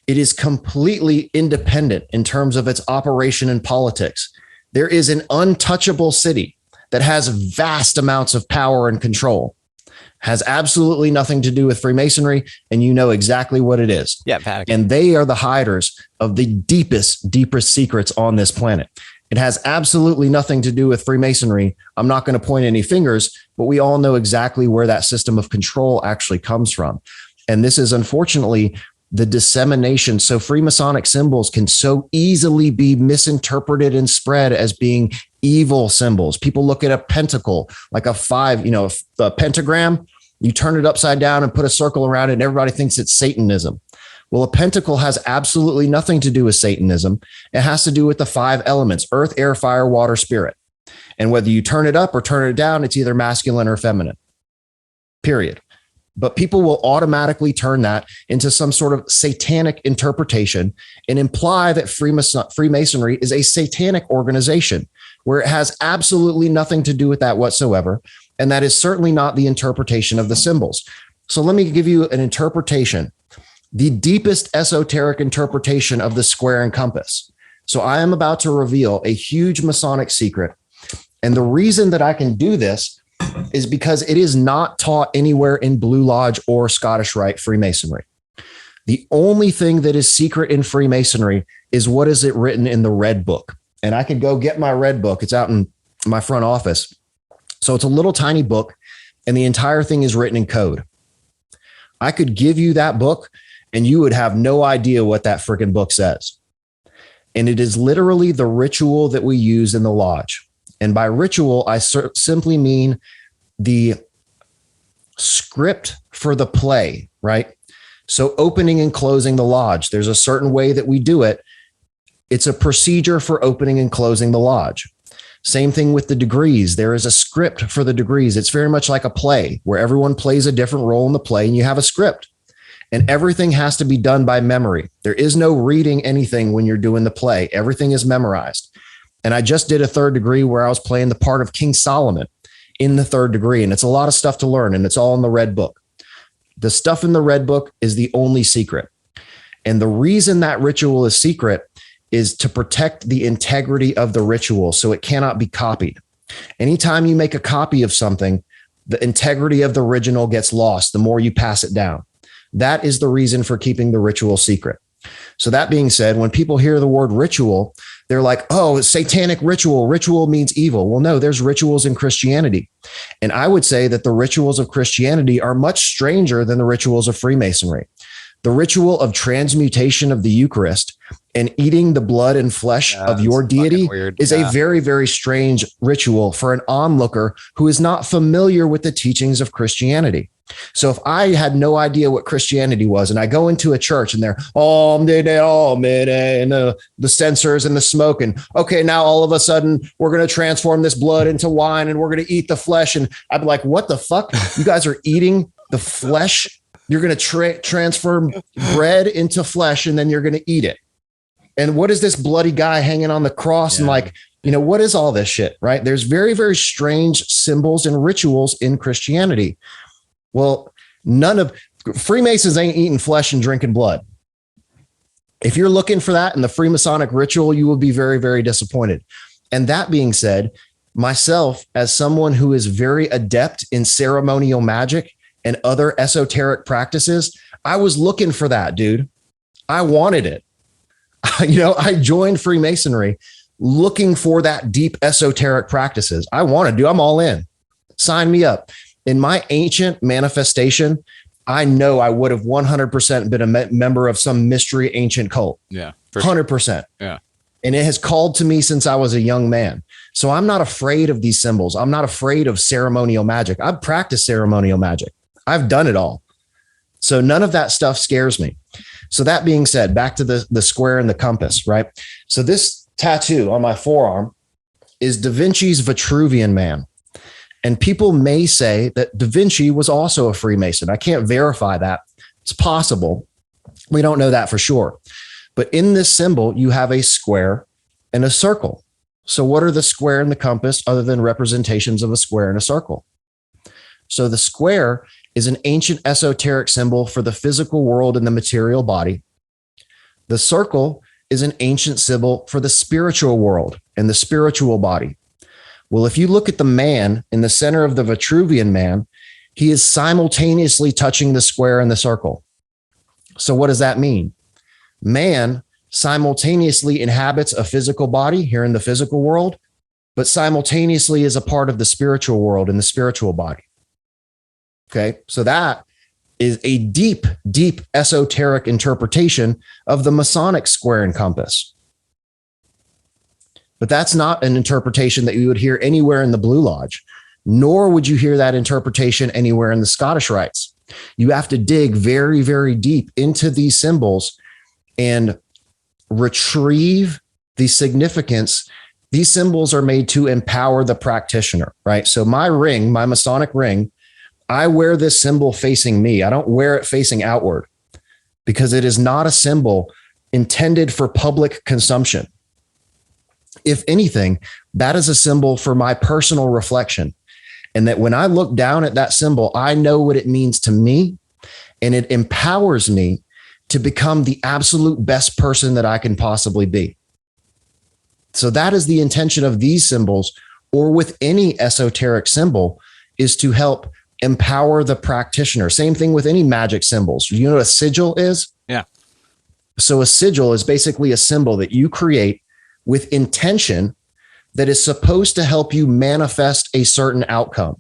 it is completely independent in terms of its operation and politics. There is an untouchable city that has vast amounts of power and control, has absolutely nothing to do with Freemasonry, and you know exactly what it is. Yeah, Vatican. And they are the hiders of the deepest secrets on this planet. It has absolutely nothing to do with Freemasonry. I'm not going to point any fingers, but we all know exactly where that system of control actually comes from. And this is unfortunately the dissemination. So Freemasonic symbols can so easily be misinterpreted and spread as being evil symbols. People look at a pentacle, like a 5, a pentagram, you turn it upside down and put a circle around it, and everybody thinks it's Satanism. Well, a pentacle has absolutely nothing to do with Satanism. It has to do with the 5 elements: earth, air, fire, water, spirit. And whether you turn it up or turn it down, it's either masculine or feminine, period. But people will automatically turn that into some sort of satanic interpretation and imply that Freemasonry is a satanic organization, where it has absolutely nothing to do with that whatsoever. And that is certainly not the interpretation of the symbols. So let me give you an interpretation, the deepest esoteric interpretation of the square and compass. So I am about to reveal a huge Masonic secret. And the reason that I can do this is because it is not taught anywhere in Blue Lodge or Scottish Rite Freemasonry. The only thing that is secret in Freemasonry is what is it written in the red book. And I can go get my red book. It's out in my front office. So it's a little tiny book, and the entire thing is written in code. I could give you that book and you would have no idea what that freaking book says. And it is literally the ritual that we use in the lodge. And by ritual, I simply mean the script for the play, right? So opening and closing the lodge, there's a certain way that we do it. It's a procedure for opening and closing the lodge. Same thing with the degrees. There is a script for the degrees. It's very much like a play where everyone plays a different role in the play and you have a script. And everything has to be done by memory. There is no reading anything when you're doing the play. Everything is memorized. And I just did a third degree where I was playing the part of King Solomon in the third degree. And it's a lot of stuff to learn, and it's all in the red book. The stuff in the red book is the only secret. And the reason that ritual is secret is to protect the integrity of the ritual so it cannot be copied. Anytime you make a copy of something, the integrity of the original gets lost the more you pass it down. That is the reason for keeping the ritual secret. So that being said, when people hear the word ritual, they're like, oh, it's satanic ritual. Ritual means evil. Well, no, there's rituals in Christianity. And I would say that the rituals of Christianity are much stranger than the rituals of Freemasonry. The ritual of transmutation of the Eucharist and eating the blood and flesh of your deity is a very, very strange ritual for an onlooker who is not familiar with the teachings of Christianity. So if I had no idea what Christianity was and I go into a church and they're and the censers and the smoke, and okay, now all of a sudden we're going to transform this blood into wine and we're going to eat the flesh. And I'd be like, what the fuck? You guys are eating the flesh. You're going to transform bread into flesh and then you're going to eat it. And what is this bloody guy hanging on the cross? Yeah. And like, what is all this shit, right? There's very, very strange symbols and rituals in Christianity. Well, none of Freemasons ain't eating flesh and drinking blood. If you're looking for that in the Freemasonic ritual, you will be very, very disappointed. And that being said, myself, as someone who is very adept in ceremonial magic and other esoteric practices, I was looking for that, dude. I wanted it. I joined Freemasonry looking for that deep esoteric practices. I want to do. I'm all in. Sign me up. In my ancient manifestation, I know I would have 100% been a member of some mystery ancient cult. Yeah. 100%. Yeah. And it has called to me since I was a young man. So I'm not afraid of these symbols. I'm not afraid of ceremonial magic. I've practiced ceremonial magic. I've done it all. So none of that stuff scares me. So that being said, back to the square and the compass, right? So this tattoo on my forearm is Da Vinci's Vitruvian Man. And people may say that Da Vinci was also a Freemason. I can't verify that. It's possible. We don't know that for sure. But in this symbol, you have a square and a circle. So what are the square and the compass other than representations of a square and a circle? So the square is an ancient esoteric symbol for the physical world and the material body. The circle is an ancient symbol for the spiritual world and the spiritual body. Well, if you look at the man in the center of the Vitruvian Man, he is simultaneously touching the square and the circle. So what does that mean? Man simultaneously inhabits a physical body here in the physical world, but simultaneously is a part of the spiritual world and the spiritual body. Okay, so that is a deep, deep esoteric interpretation of the Masonic square and compass. But that's not an interpretation that you would hear anywhere in the Blue Lodge, nor would you hear that interpretation anywhere in the Scottish Rites. You have to dig very, very deep into these symbols and retrieve the significance. These symbols are made to empower the practitioner, right? So my ring, my Masonic ring, I wear this symbol facing me. I don't wear it facing outward because it is not a symbol intended for public consumption. If anything, that is a symbol for my personal reflection. And that when I look down at that symbol, I know what it means to me, and it empowers me to become the absolute best person that I can possibly be. So that is the intention of these symbols, or with any esoteric symbol, is to help empower the practitioner. Same thing with any magic symbols. You know what a sigil is? Yeah. So a sigil is basically a symbol that you create with intention that is supposed to help you manifest a certain outcome.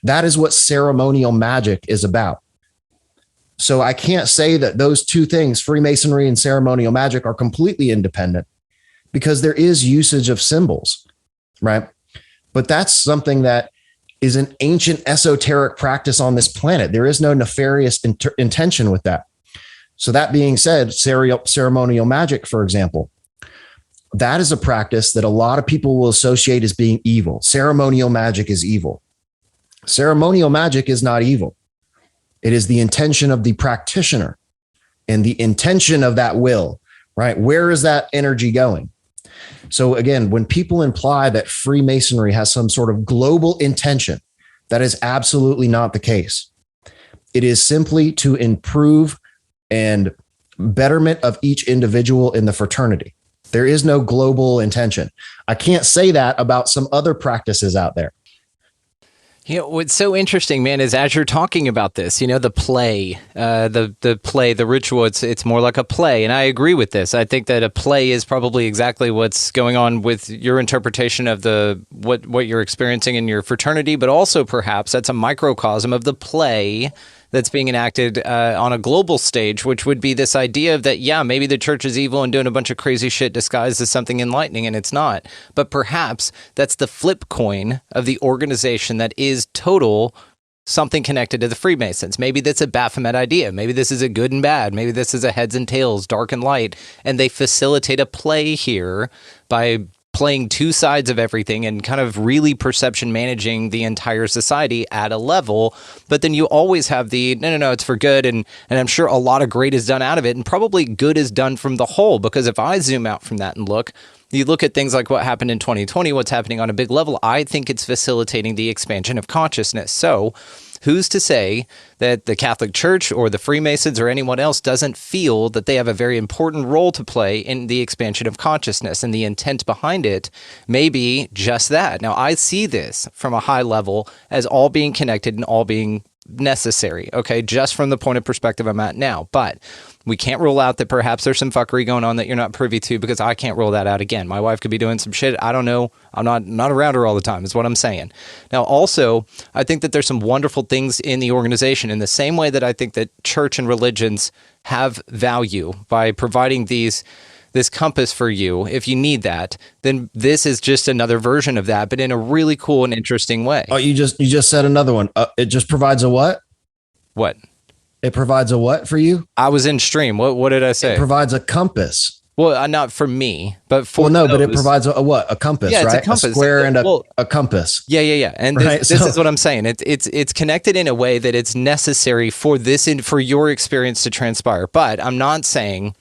That is what ceremonial magic is about. So I can't say that those two things, Freemasonry and ceremonial magic, are completely independent, because there is usage of symbols, right? But that's something that is an ancient esoteric practice on this planet. There is no nefarious intention with that. So that being said, ceremonial magic, for example, that is a practice that a lot of people will associate as being evil. Ceremonial magic is evil. Ceremonial magic is not evil. It is the intention of the practitioner and the intention of that will, right? Where is that energy going? So again, when people imply that Freemasonry has some sort of global intention, that is absolutely not the case. It is simply to improve and betterment of each individual in the fraternity. There is no global intention. I can't say that about some other practices out there. You know, what's so interesting, man, is as you're talking about this, you know, the play, the ritual, it's more like a play. And I agree with this. I think that a play is probably exactly what's going on with your interpretation of what you're experiencing in your fraternity, but also perhaps that's a microcosm of the play that's being enacted on a global stage, which would be this idea of that, yeah, maybe the church is evil and doing a bunch of crazy shit disguised as something enlightening, and it's not. But perhaps that's the flip coin of the organization that is total something connected to the Freemasons. Maybe that's a Baphomet idea. Maybe this is a good and bad. Maybe this is a heads and tails, dark and light, and they facilitate a play here by playing two sides of everything and kind of really perception managing the entire society at a level. But then you always have the, no, it's for good. And I'm sure a lot of great is done out of it, and probably good is done from the whole, because if I zoom out from that and you look at things like what happened in 2020, what's happening on a big level, I think it's facilitating the expansion of consciousness. So who's to say that the Catholic Church or the Freemasons or anyone else doesn't feel that they have a very important role to play in the expansion of consciousness, and the intent behind it may be just that. Now, I see this from a high level as all being connected and all being necessary, okay, just from the point of perspective I'm at now. But we can't rule out that perhaps there's some fuckery going on that you're not privy to, because I can't rule that out. Again, my wife could be doing some shit. I don't know. I'm not around her all the time is what I'm saying. Now, also, I think that there's some wonderful things in the organization in the same way that I think that church and religions have value by providing this compass for you. If you need that, then this is just another version of that, but in a really cool and interesting way. Oh, you just said another one. It just provides a what? What? It provides a what for you? I was in stream. What did I say? It provides a compass. Well, not for me, but for but it provides a what? A compass, yeah, right? It's a compass. A square and a compass. Yeah. And this is what I'm saying. It's connected in a way that it's necessary for for your experience to transpire. But I'm not saying,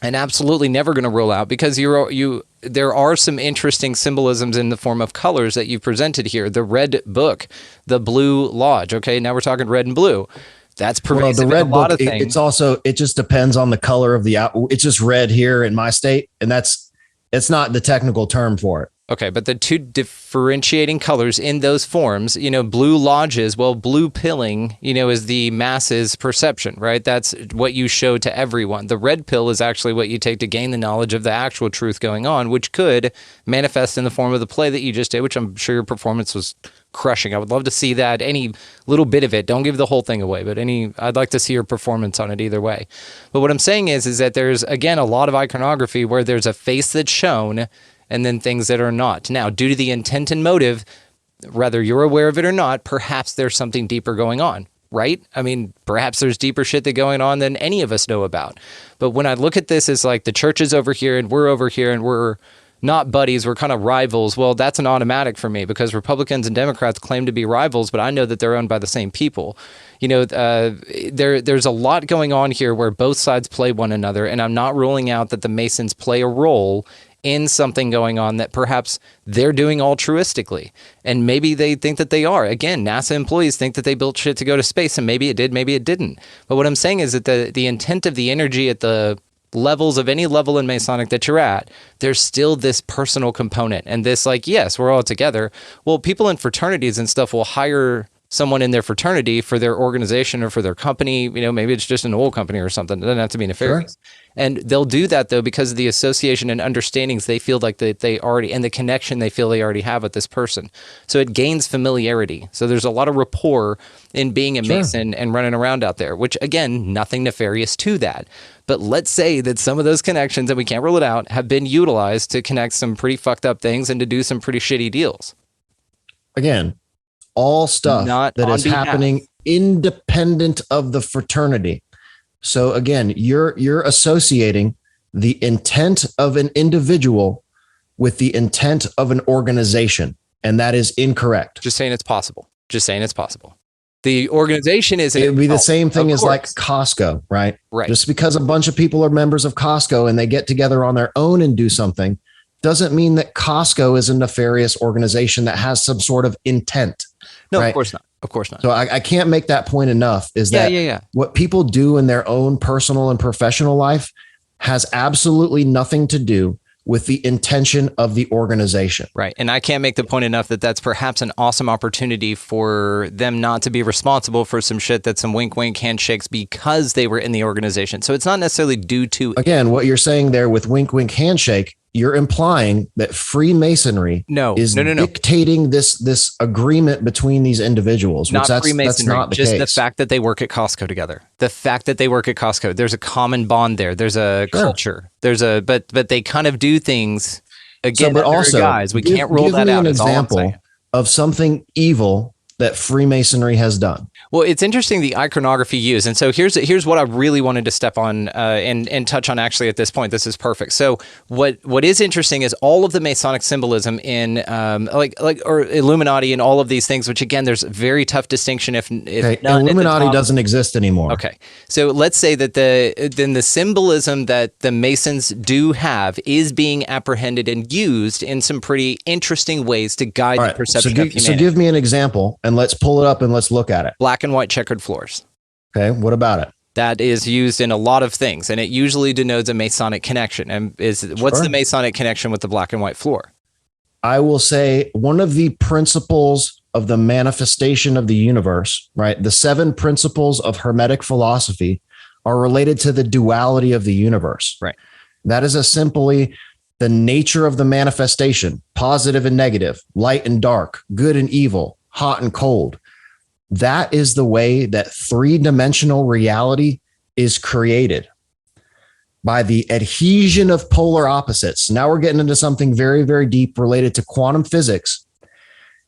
and absolutely never going to rule out, because there are some interesting symbolisms in the form of colors that you presented here. The red book, the blue lodge. Okay, now we're talking red and blue. That's pervasive. The red in a lot book, of things. it just depends on the color of the it's just red here in my state, and it's not the technical term for it. Okay, but the two differentiating colors in those forms, blue lodges, well, blue pilling, is the masses perception, right? That's what you show to everyone. The red pill is actually what you take to gain the knowledge of the actual truth going on, which could manifest in the form of the play that you just did, which I'm sure your performance was crushing. I would love to see that, any little bit of it. Don't give the whole thing away, but I'd like to see your performance on it either way. But what I'm saying is that there's, again, a lot of iconography where there's a face that's shown and then things that are not. Now, due to the intent and motive, whether you're aware of it or not, perhaps there's something deeper going on, right? I mean, perhaps there's deeper shit that going on than any of us know about. But when I look at this as like the church is over here and we're over here and we're not buddies, we're kind of rivals, well, that's an automatic for me, because Republicans and Democrats claim to be rivals, but I know that they're owned by the same people. There's a lot going on here where both sides play one another, and I'm not ruling out that the Masons play a role in something going on that perhaps they're doing altruistically. And maybe they think that they are. Again, NASA employees think that they built shit to go to space, and maybe it did, maybe it didn't. But what I'm saying is that the intent of the energy at the levels of any level in Masonic that you're at, there's still this personal component. And this, like, yes, we're all together. Well, people in fraternities and stuff will hire someone in their fraternity for their organization or for their company. Maybe it's just an oil company or something. It doesn't have to be nefarious. Sure. And they'll do that, though, because of the association and understandings they feel like that they already, and the connection they feel they already have with this person. So it gains familiarity. So there's a lot of rapport in being a Mason and running around out there, which, again, nothing nefarious to that. But let's say that some of those connections, and we can't rule it out, have been utilized to connect some pretty fucked up things and to do some pretty shitty deals. Again, all stuff that is happening independent of the fraternity. So again, you're associating the intent of an individual with the intent of an organization. And that is incorrect. Just saying it's possible. The organization is... It would be the same thing as like Costco, right? Right. Just because a bunch of people are members of Costco and they get together on their own and do something doesn't mean that Costco is a nefarious organization that has some sort of intent. No, right? Of course not. So I can't make that point enough, is that what people do in their own personal and professional life has absolutely nothing to do with the intention of the organization. Right. And I can't make the point enough that that's perhaps an awesome opportunity for them not to be responsible for some shit that's some wink, wink handshakes because they were in the organization. So it's not necessarily due to... Again, what you're saying there with wink, wink handshake, you're implying that Freemasonry is dictating this agreement between these individuals. Not Freemasonry, that's not the just case. the fact that they work at Costco together. The fact that they work at Costco, there's a common bond there. There's a culture. There's a but they kind of do things again. But also, guys, we can't rule that out. Give me an example of something evil that Freemasonry has done. Well, it's interesting the iconography used. And so here's what I really wanted to step on and touch on actually at this point. This is perfect. So what is interesting is all of the Masonic symbolism in or Illuminati and all of these things, which again, there's a very tough distinction if none Illuminati doesn't exist anymore. Okay. So let's say that the symbolism that the Masons do have is being apprehended and used in some pretty interesting ways to guide the perception of humanity. So give me an example and let's pull it up and let's look at it. Black and white checkered floors. Okay, what about it? That is used in a lot of things, and it usually denotes a Masonic connection. And what's the Masonic connection with the black and white floor? I will say one of the principles of the manifestation of the universe, right? The 7 principles of Hermetic philosophy are related to the duality of the universe. Right. That is simply the nature of the manifestation, positive and negative, light and dark, good and evil, hot and cold. That is the way that 3-dimensional reality is created, by the adhesion of polar opposites. Now we're getting into something very, very deep related to quantum physics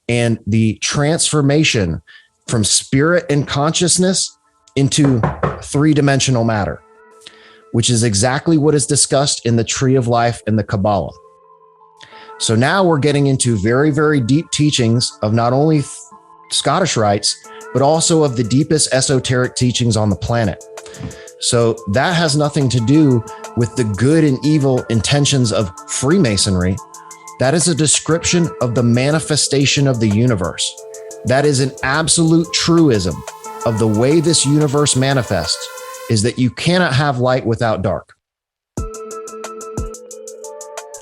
and the transformation from spirit and consciousness into 3-dimensional matter, which is exactly what is discussed in the Tree of Life and the Kabbalah. So now we're getting into very, very deep teachings of not only Scottish rites, but also of the deepest esoteric teachings on the planet. So that has nothing to do with the good and evil intentions of Freemasonry. That is a description of the manifestation of the universe. That is an absolute truism of the way this universe manifests, is that you cannot have light without dark.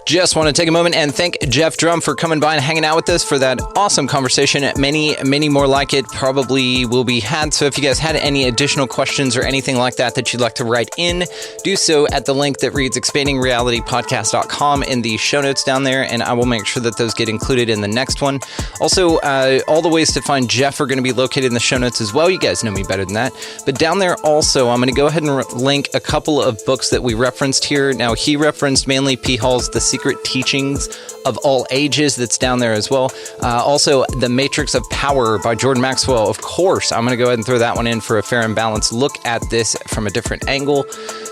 Just want to take a moment and thank Geoff Drumm for coming by and hanging out with us for that awesome conversation. Many, many more like it probably will be had. So if you guys had any additional questions or anything like that you'd like to write in, do so at the link that reads expandingrealitypodcast.com in the show notes down there, and I will make sure that those get included in the next one. Also, all the ways to find Geoff are going to be located in the show notes as well. You guys know me better than that. But down there also, I'm going to go ahead and link a couple of books that we referenced here. Now, he referenced mainly P. Hall's The Secret Teachings of All Ages. That's down there as well. Also, The Matrix of Power by Jordan Maxwell. Of course, I'm going to go ahead and throw that one in for a fair and balanced look at this from a different angle.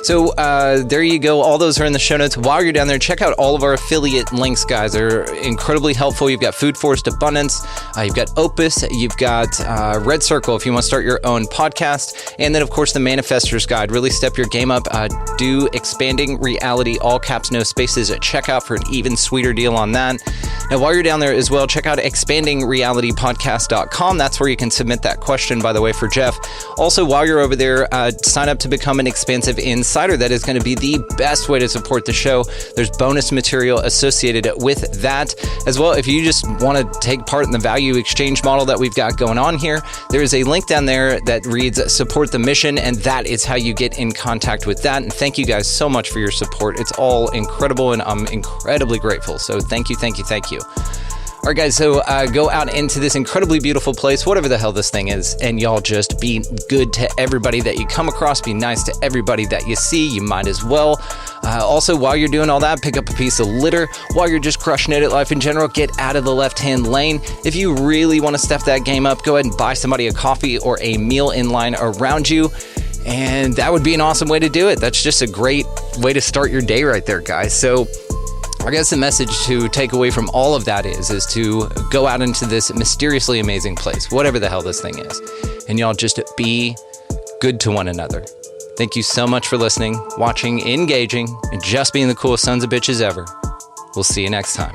So there you go. All those are in the show notes. While you're down there, check out all of our affiliate links, guys. They're incredibly helpful. You've got Food Forest Abundance. You've got Opus. You've got Red Circle if you want to start your own podcast. And then, of course, the Manifestor's Guide. Really step your game up. Do Expanding Reality, all caps, no spaces, at checkout for an even sweeter deal on that. Now, while you're down there as well, check out expandingrealitypodcast.com. That's where you can submit that question, by the way, for Geoff. Also, while you're over there, sign up to become an Expansive Insider. That is going to be the best way to support the show. There's bonus material associated with that. As well, if you just want to take part in the value exchange model that we've got going on here, there is a link down there that reads Support the Mission, and that is how you get in contact with that. And thank you guys so much for your support. It's all incredible, and I'm incredibly grateful. So thank you, thank you, thank you. All right, guys, so go out into this incredibly beautiful place, whatever the hell this thing is, and y'all just be good to everybody that you come across. Be nice to everybody that you see. You might as well. Also, while you're doing all that, pick up a piece of litter. While you're just crushing it at life in general, get out of the left-hand lane. If you really want to step that game up, go ahead and buy somebody a coffee or a meal in line around you. And that would be an awesome way to do it. That's just a great way to start your day right there, guys. So I guess the message to take away from all of that is to go out into this mysteriously amazing place, whatever the hell this thing is. And y'all just be good to one another. Thank you so much for listening, watching, engaging, and just being the coolest sons of bitches ever. We'll see you next time.